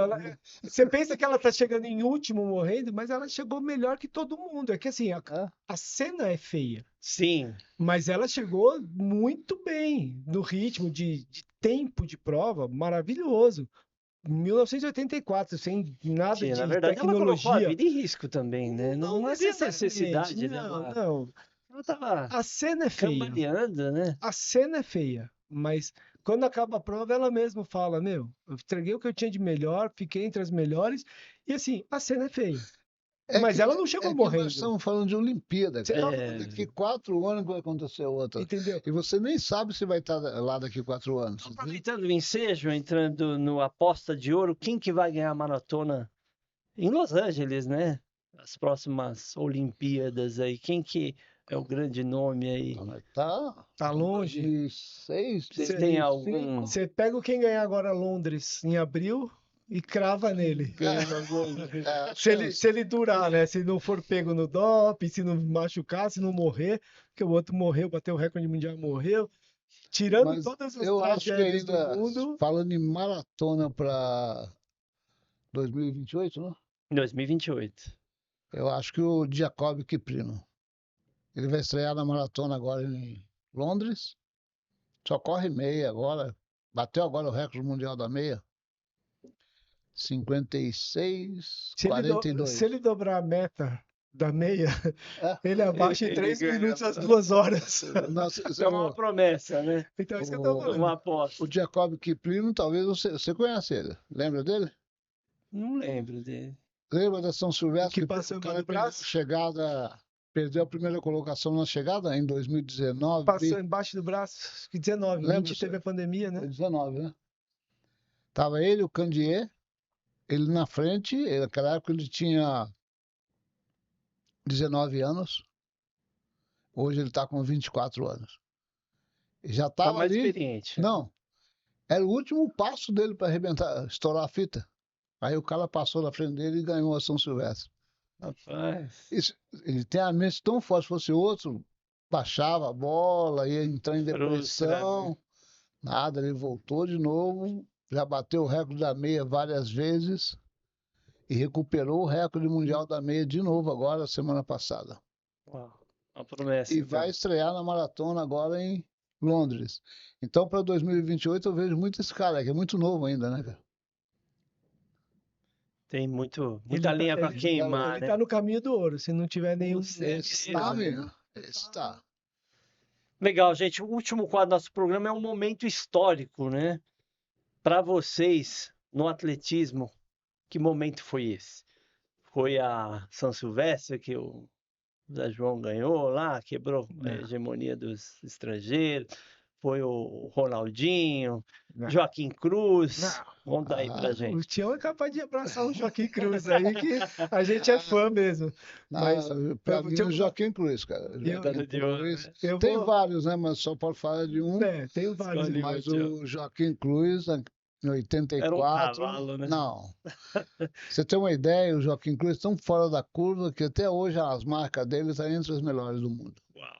Você pensa que ela tá chegando em último morrendo, mas ela chegou melhor que todo mundo. É que assim,
É.
a cena é feia,
Sim.
mas ela chegou muito bem no ritmo de tempo de prova, maravilhoso. 1984, sem nada
Que, na
de
verdade, ela colocou a
tecnologia.
vida em risco também, né? Não havia necessidade, né?
Não.
Ela tava
A cena é feia.
cambaleando, né?
A cena é feia, mas quando acaba a prova, ela mesma fala: Meu, eu entreguei o que eu tinha de melhor, fiquei entre as melhores, e assim, a cena é feia. Mas ela não chegou
nós
morrendo.
estamos falando de Olimpíada,
Você
cara.
tá-
Daqui 4 anos vai acontecer outra.
Entendeu?
E você nem sabe se vai estar lá daqui 4 anos.
Aproveitando o ensejo, entrando no aposta de ouro, quem que vai ganhar a maratona em Los Angeles, né? As próximas Olimpíadas aí. Quem que é o grande nome aí?
Tá longe.
2006,
Vocês
Cê-
têm algum?
Você pega quem ganhar agora Londres em abril e crava nele. Se ele durar, né? Se não for pego no doping, se não machucar, se não morrer, porque o outro morreu, bateu o recorde mundial, morreu. Tirando
Mas
todas as
eu acho que
tragédias do
ainda,
mundo,
falando em maratona para 2028, né?
2028.
Eu acho que o Jacob Kiprino. Ele vai estrear na maratona agora em Londres. Só corre meia agora. Bateu agora o recorde mundial da meia. 56,
se
42.
ele dobrar a meta da meia,
É,
ele abaixa em
Ele
3
ganha.
minutos as 2 horas.
nossa,
Isso é uma promessa, né?
Então, é isso que eu tô
o,
falando.
Uma aposta.
o Jacob Kiprino, talvez você conhece ele. Lembra dele?
Não lembro dele.
Lembra da São Silvestre?
Que passou
O
embaixo
cara
do braço?
perdeu a primeira colocação na chegada em 2019.
Passou embaixo do braço, acho que 19.
Lembra?
20 teve a pandemia, né?
Foi 19, né? Tava ele, o Candier, ele na frente. Naquela época ele tinha 19 anos. Hoje ele está com 24 anos. E já
Tá
estava
mais
ali.
experiente.
Não, era o último passo dele para arrebentar, estourar a fita. Aí o cara passou na frente dele e ganhou a São Silvestre.
Rapaz.
Ele tem a mente tão forte, se fosse outro, baixava a bola, ia entrar em depressão. Nada, ele voltou de novo, já bateu o recorde da meia várias vezes e recuperou o recorde mundial da meia de novo agora, semana passada.
Uau. Uma promessa,
E
então.
vai estrear na maratona agora em Londres. Então, para 2028, eu vejo muito esse cara, que é muito novo ainda, né, cara?
Tem muita
Ele
lenha
tá-
para
ele-
queimar,
Ele
né?
tá no caminho do ouro, se não tiver nenhum...
Está mesmo. Está.
Legal, gente. O último quadro do nosso programa é um momento histórico, né? Para vocês, no atletismo, que momento foi esse? Foi a São Silvestre que o Zé João ganhou lá, quebrou a hegemonia dos estrangeiros? Foi o Ronaldinho,
Não.
Joaquim Cruz?
Não.
Conta aí pra
O
gente.
Tião é capaz de abraçar o Joaquim Cruz aí, que a gente é fã mesmo. Mas
Para
eu-
mim,
eu-
o Joaquim Cruz, cara.
eu-
Joaquim
de ouro,
Cruz.
né?
eu
Tem
vou-
vários, né? Mas só pode falar de um.
tem vários.
Escolhe.
Mas o Joaquim Cruz, em 84.
Era um cavalo, né?
Não. Você tem uma ideia, o Joaquim Cruz é tão fora da curva que até hoje as marcas dele estão entre as melhores do mundo.
Uau.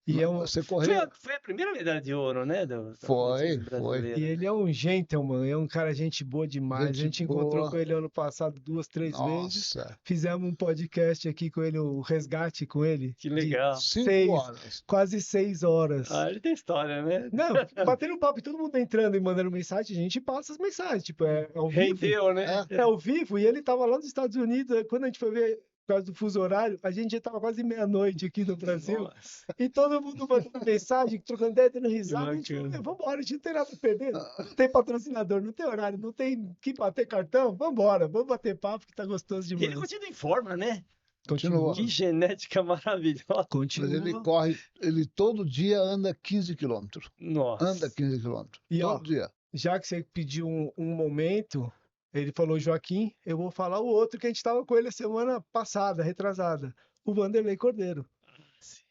E é um,
Você correu.
Foi a primeira medalha de ouro, né? Do
Foi,
atletismo brasileiro,
e
né?
ele é um gentleman, é um cara gente boa demais. A gente encontrou
boa.
com ele ano passado 2, 3 vezes.
Nossa,
Fizemos um podcast aqui com ele, o resgate com ele.
Que legal.
5 horas.
Quase 6 horas.
Ah, ele tem história, né?
Não, batendo papo e todo mundo entrando e mandando mensagem, a gente passa as mensagens, tipo, é ao vivo.
Rendeu, né?
É ao vivo, e ele tava lá nos Estados Unidos, quando a gente foi ver, por causa do fuso horário, a gente já tava quase meia-noite aqui no Brasil,
Nossa.
e todo mundo mandando mensagem, trocando ideia, dando risada, a gente falou,
bacana.
vambora, a gente não tem nada a perder, não tem patrocinador, não tem horário, não tem que bater cartão, vambora, vamos bater papo que tá gostoso
E ele
demais.
continua em forma, né?
Continua.
Que genética maravilhosa.
Mas
Continua.
ele corre, ele todo dia anda 15 quilômetros.
Nossa.
Anda 15 quilômetros.
E, ó,
Todo dia.
Já que você pediu um momento, Ele falou Joaquim, eu vou falar o outro que a gente estava com ele a semana passada, retrasada. O Vanderlei Cordeiro.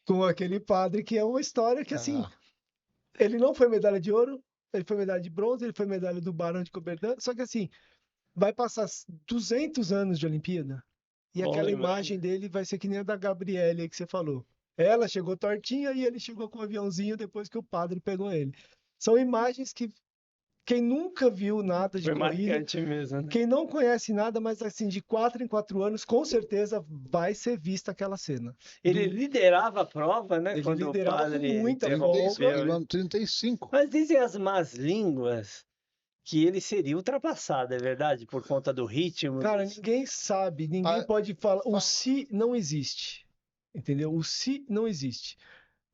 Com aquele padre que é uma história que, assim,
Ah,
ele não foi medalha de ouro, ele foi medalha de bronze, ele foi medalha do Barão de Coberdan, só que, assim, vai passar 200 anos de Olimpíada e
Bom
aquela
lembrar.
imagem dele vai ser que nem a da Gabriele aí que você falou. Ela chegou tortinha e ele chegou com o aviãozinho depois que o padre pegou ele. São imagens que quem nunca viu nada de
Foi
corrida,
marcante mesmo, né?
quem não conhece nada, mas assim, de 4 em 4 anos, com certeza vai ser vista aquela cena.
Ele
Do-
liderava a prova, né?
Ele
Quando o
liderava com
padre
muita
30,
folga.
interrompeu.
quilômetro 35.
Mas dizem as más línguas que ele seria ultrapassado, é verdade? Por conta do ritmo.
Cara, ninguém sabe, ninguém
Pa-
pode falar. O
pa-
se não existe. Entendeu? O se não existe.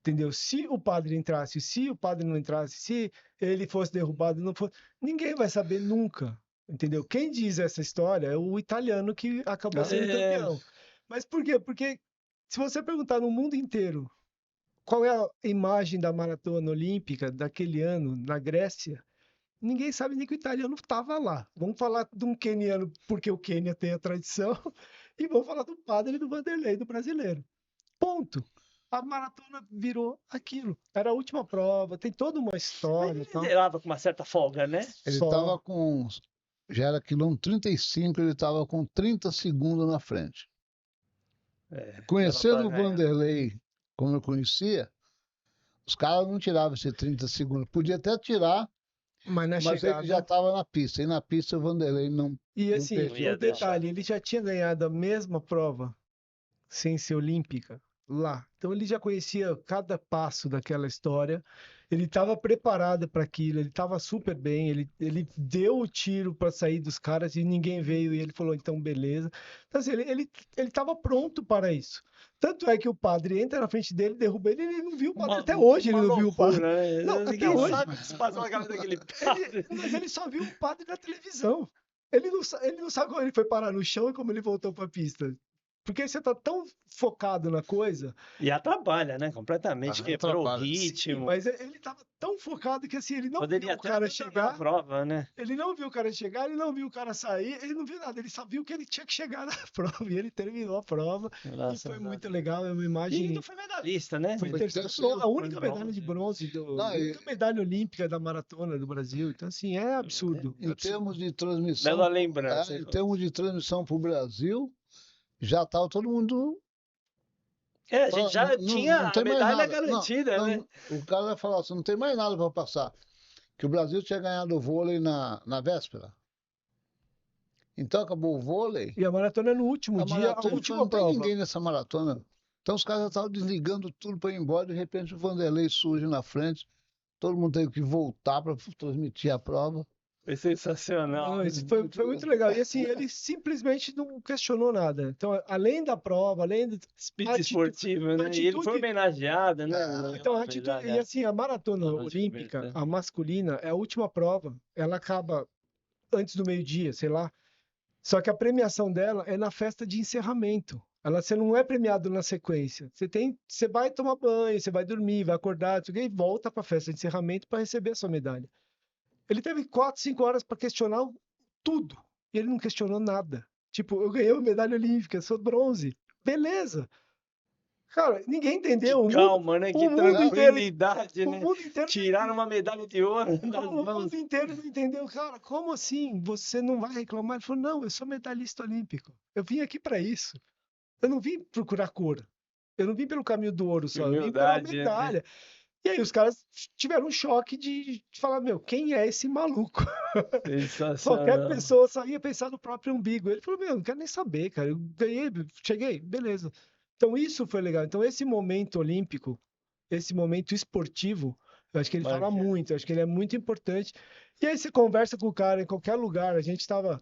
Entendeu? Se o padre entrasse, se o padre não entrasse, se ele fosse derrubado, não fosse. Ninguém vai saber nunca. Entendeu? Quem diz essa história é o italiano que acabou sendo
É,
campeão. Mas por quê? Porque se você perguntar no mundo inteiro qual é a imagem da maratona olímpica daquele ano na Grécia, ninguém sabe nem que o italiano estava lá. Vamos falar de um queniano, porque o Quênia tem a tradição, e vamos falar do padre e do Vanderlei, do brasileiro. Ponto. A maratona virou aquilo. Era a última prova, tem toda uma
mas
história
ele
e tal.
liderava com uma certa folga, né?
Ele
Só.
estava com. Já era quilômetro 35, ele estava com 30 segundos na frente.
É, dava
Conhecendo
pra
o
ganhar.
Vanderlei como eu conhecia, os caras não tiravam esses 30 segundos. Podia até tirar,
Mas na
mas ele já
chegada.
estava na pista. E na pista o Vanderlei não,
E
não
assim,
Não ia
o
perdia.
detalhe, ele já tinha ganhado a mesma prova sem ser olímpica lá. Então ele já conhecia cada passo daquela história. Ele estava preparado para aquilo, ele estava super bem, ele deu o tiro para sair dos caras e ninguém veio e ele falou, então beleza. Então assim, ele estava pronto para isso. Tanto é que o padre entra na frente dele, derruba ele, ele não viu o padre. Até hoje ele
uma
não viu o padre.
loucura, né?
Não, até
Ninguém
hoje.
sabe o que se passou na cabeça daquele padre.
Mas ele só viu o padre na televisão. Ele não sabe como ele foi parar no chão e como ele voltou para a pista. Porque você tá tão focado na coisa.
E atrapalha, né? Completamente. Quebrou o
Atrapalha.
Sim,
ritmo.
mas ele tava tão focado que assim, ele não
Poderia
viu o
até
cara
abandonar a
chegar,
prova, né?
ele não viu o cara chegar, ele não viu o cara sair, ele não viu nada, ele só viu que ele tinha que chegar na prova e ele terminou a prova e
Nossa,
foi muito legal, é uma
E
imagem.
não foi medalhista, né?
Foi
Foi
terceiro,
terceiro,
a única
foi
medalha de bronze, a
Não,
única medalha olímpica da maratona do Brasil. Então, assim, é absurdo.
em termos de
Bela
transmissão,
lembrança.
em termos de transmissão para o Brasil, já estava todo mundo.
É, a gente já tinha
Não
a
tem mais
medalha
nada.
garantida, né?
O cara vai falar assim, não tem mais nada para passar. Que o Brasil tinha ganhado o vôlei na véspera. Então acabou o vôlei.
E a maratona é no último
A
dia, a
maratona
última
não tem
prova.
ninguém nessa maratona. Então os caras já estavam desligando tudo para ir embora. De repente o Vanderlei surge na frente. Todo mundo teve que voltar para transmitir a prova.
Foi sensacional.
Não, isso foi muito legal. E assim, ele simplesmente não questionou nada. Então, além da prova, além do
Espírito esportivo, né? E ele foi
atitude-
homenageado, né?
então, a atitude, e assim, a maratona
Barão de
olímpica,
Coberdan.
a masculina, é a última prova. Ela acaba antes do meio-dia, sei lá. Só que a premiação dela é na festa de encerramento. Você não é premiado na sequência. Você vai tomar banho, você vai dormir, vai acordar, não sei o quê, e volta para a festa de encerramento para receber a sua medalha. Ele teve 4, 5 horas para questionar tudo. E ele não questionou nada. Tipo, eu ganhei uma medalha olímpica, sou bronze. Beleza. Cara, ninguém entendeu.
Que calma, né? Que
O mundo inteiro,
tranquilidade,
o
né?
mundo inteiro,
Tiraram uma medalha de ouro das
o
mãos.
mundo inteiro não entendeu. Cara, como assim? Você não vai reclamar? Ele falou, não, eu sou medalhista olímpico. Eu vim aqui para isso. Eu não vim procurar cor. Eu não vim pelo caminho do ouro só, eu vim pela
Humildade, né?
medalha. E aí os caras tiveram um choque de falar, meu, quem é esse maluco? Qualquer
Sensacional.
pessoa só ia pensar no próprio umbigo. Ele falou, meu, não quero nem saber, cara. Eu ganhei, cheguei, beleza. Então isso foi legal. Então esse momento olímpico, esse momento esportivo, eu acho que ele fala
Bacana.
muito, eu acho que ele é muito importante. E aí você conversa com o cara em qualquer lugar. A gente estava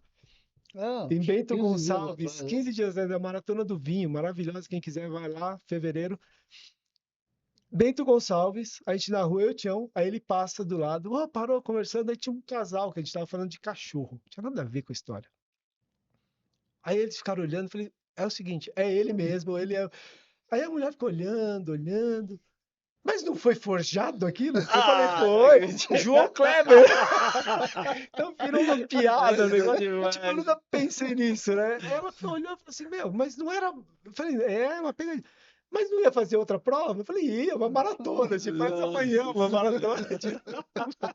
em Bento
15 dias
Gonçalves,
atrás, né?
15 dias antes da Maratona do Vinho, maravilhosa. Quem quiser vai lá, fevereiro. Bento Gonçalves, a gente na rua, eu e o Tião, aí ele passa do lado, parou conversando, aí tinha um casal que a gente tava falando de cachorro, não tinha nada a ver com a história. Aí eles ficaram olhando, falei, é o seguinte, é ele mesmo, ele é... Aí a mulher ficou olhando, olhando, mas não foi forjado aquilo? Eu
Ah,
falei, foi, João Kleber. Então virou uma piada o negócio.
Demais.
Tipo, eu nunca pensei nisso, né? Aí ela olhou e falou assim, mas não era... Eu falei, uma pegadinha. Mas não ia fazer outra prova? Eu falei, ia, uma maratona, tipo, faz amanhã uma maratona.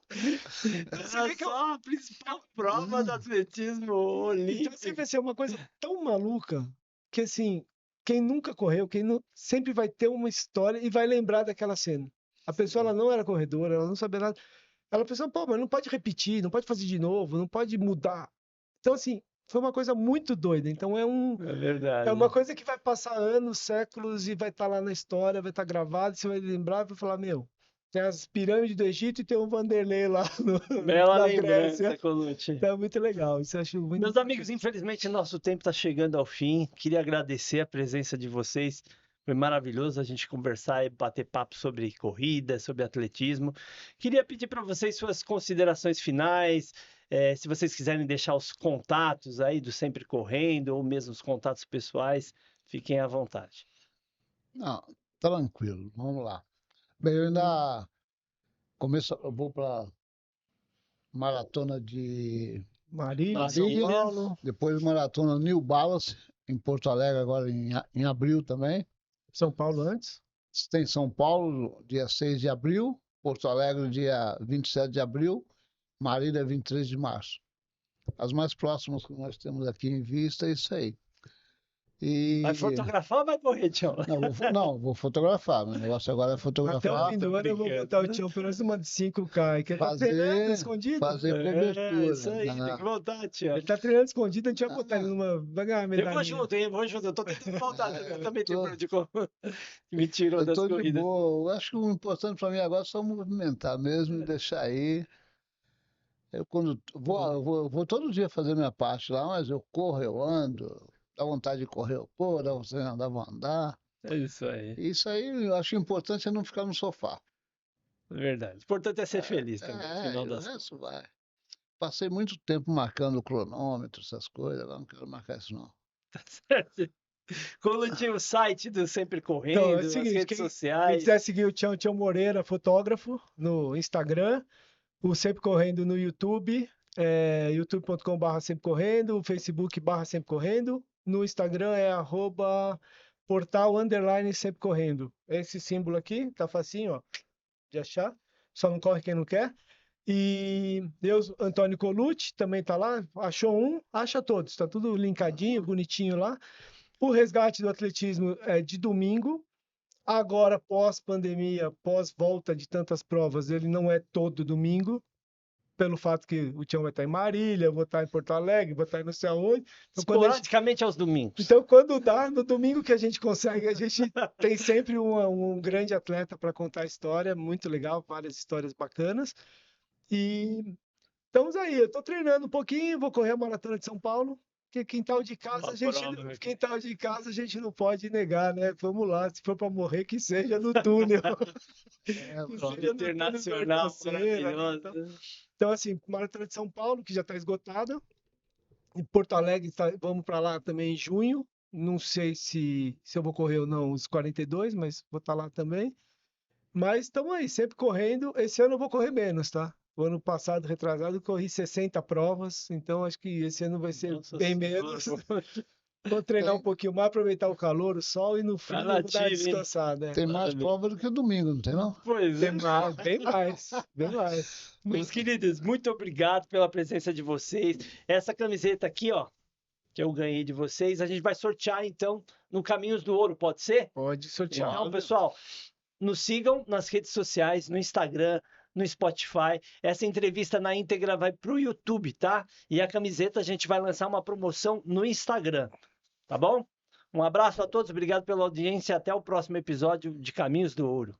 Você vê que
Só a principal prova do atletismo
então,
olímpico.
você vê assim, é uma coisa tão maluca que, assim, quem nunca correu, sempre vai ter uma história e vai lembrar daquela cena. A pessoa, ela não era corredora, ela não sabia nada. Ela pensou, pô, mas não pode repetir, não pode fazer de novo, não pode mudar. Então, assim, foi uma coisa muito doida. Então,
É
é
verdade.
uma coisa que vai passar anos, séculos e vai estar lá na história, vai estar gravado, você vai lembrar e vai falar, meu, tem as pirâmides do Egito e tem um Vanderlei lá
Bela
na
lembrança,
Grécia.
Colucci.
Então, é muito legal. Isso eu acho muito
Meus amigos, infelizmente nosso tempo está chegando ao fim. Queria agradecer a presença de vocês. Foi maravilhoso a gente conversar e bater papo sobre corrida, sobre atletismo. Queria pedir para vocês suas considerações finais. Se vocês quiserem deixar os contatos aí do Sempre Correndo ou mesmo os contatos pessoais, fiquem à vontade.
Não, tranquilo, vamos lá. Bem, eu ainda eu vou para maratona de
Marília, São
Marília,
Paulo.
depois maratona New Balance em Porto Alegre agora em abril também.
São Paulo antes.
Tem São Paulo, dia 6 de abril, Porto Alegre, dia 27 de abril, Marília, 23 de março. As mais próximas que nós temos aqui em vista é isso aí.
Vai
E
fotografar ou vai correr, Tião?
não, vou fotografar. Meu negócio agora é
Até o
fotografar,
fim do ano eu vou botar o Tião pelo menos uma de 5K. Que ele tá treinando escondido.
fazer
É,
cobertura.
isso aí, tem que voltar, Tião.
Ele tá treinando escondido, a gente vai botar ele numa. Vai ganhar uma
Eu
medalha.
vou junto, hein? Eu vou junto. Eu tô tentando voltar. Eu também tenho
tô-
problema de como me tirou
Eu
das
estou de
corridas.
boa. Eu acho que o importante para mim agora é só movimentar mesmo e deixar aí. Eu quando vou todo dia fazer minha parte lá, mas eu corro, eu ando. Dá vontade de correr, eu corro, dá vontade de andar, vou andar.
É isso aí,
Isso aí eu acho importante é não ficar no sofá.
é verdade. O importante é ser feliz também, no final
E o
das
resto vai. Passei muito tempo marcando o cronômetro, essas coisas, agora não quero marcar isso não.
contas. Como tinha o site do Sempre
Então, é
Correndo,
o
as
seguinte,
redes
quem
sociais.
quiser seguir o Tião Moreira, fotógrafo, no Instagram, o Sempre Correndo no YouTube, youtube.com/, Sempre Correndo, o Facebook /Sempre Correndo, no Instagram é @portal_ Sempre Correndo. Esse símbolo aqui, tá facinho, ó, de achar, só não corre quem não quer. E Deus, Antônio Colucci também tá lá, achou um, acha todos, tá tudo linkadinho, bonitinho lá. O resgate do atletismo é de domingo. Agora, pós-pandemia, pós-volta de tantas provas, ele não é todo domingo, pelo fato que o Tião vai estar em Marília, eu vou estar em Porto Alegre, vou estar em não sei aonde. Então,
Esporadicamente aos domingos.
então, quando dá, no domingo que a gente consegue, a gente tem sempre um grande atleta para contar a história, muito legal, várias histórias bacanas. E estamos aí, eu estou treinando um pouquinho, vou correr a Maratona de São Paulo. Porque quintal de casa, quintal de casa a gente não pode negar, né? Vamos lá, se for para morrer, que seja no túnel. Que seja no túnel do
Internacional,
Arcoceira,
maravilhoso.
Então, assim, Maratona de São Paulo, que já está esgotada. Em Porto Alegre, vamos para lá também em junho. Não sei se eu vou correr ou não os 42, mas vou estar lá também. Mas estamos aí, sempre correndo. Esse ano eu vou correr menos, tá? O ano passado, retrasado, eu corri 60 provas, então acho que esse ano vai ser
Nossa
bem
Senhora.
menos. Vou treinar um pouquinho mais, aproveitar o calor, o sol e no frio
na
vou dar uma
ativa, hein?
descansada.
Tem mais prova do que domingo, não tem não?
Pois é.
Tem mais, bem mais, bem mais.
Meus queridos, muito obrigado pela presença de vocês. Essa camiseta aqui, ó, que eu ganhei de vocês, a gente vai sortear então no Caminhos do Ouro, pode ser?
Pode sortear.
Então, pessoal, nos sigam nas redes sociais, no Instagram, no Spotify. Essa entrevista na íntegra vai para o YouTube, tá? E a camiseta a gente vai lançar uma promoção no Instagram, tá bom? Um abraço a todos, obrigado pela audiência e até o próximo episódio de Caminhos do Ouro.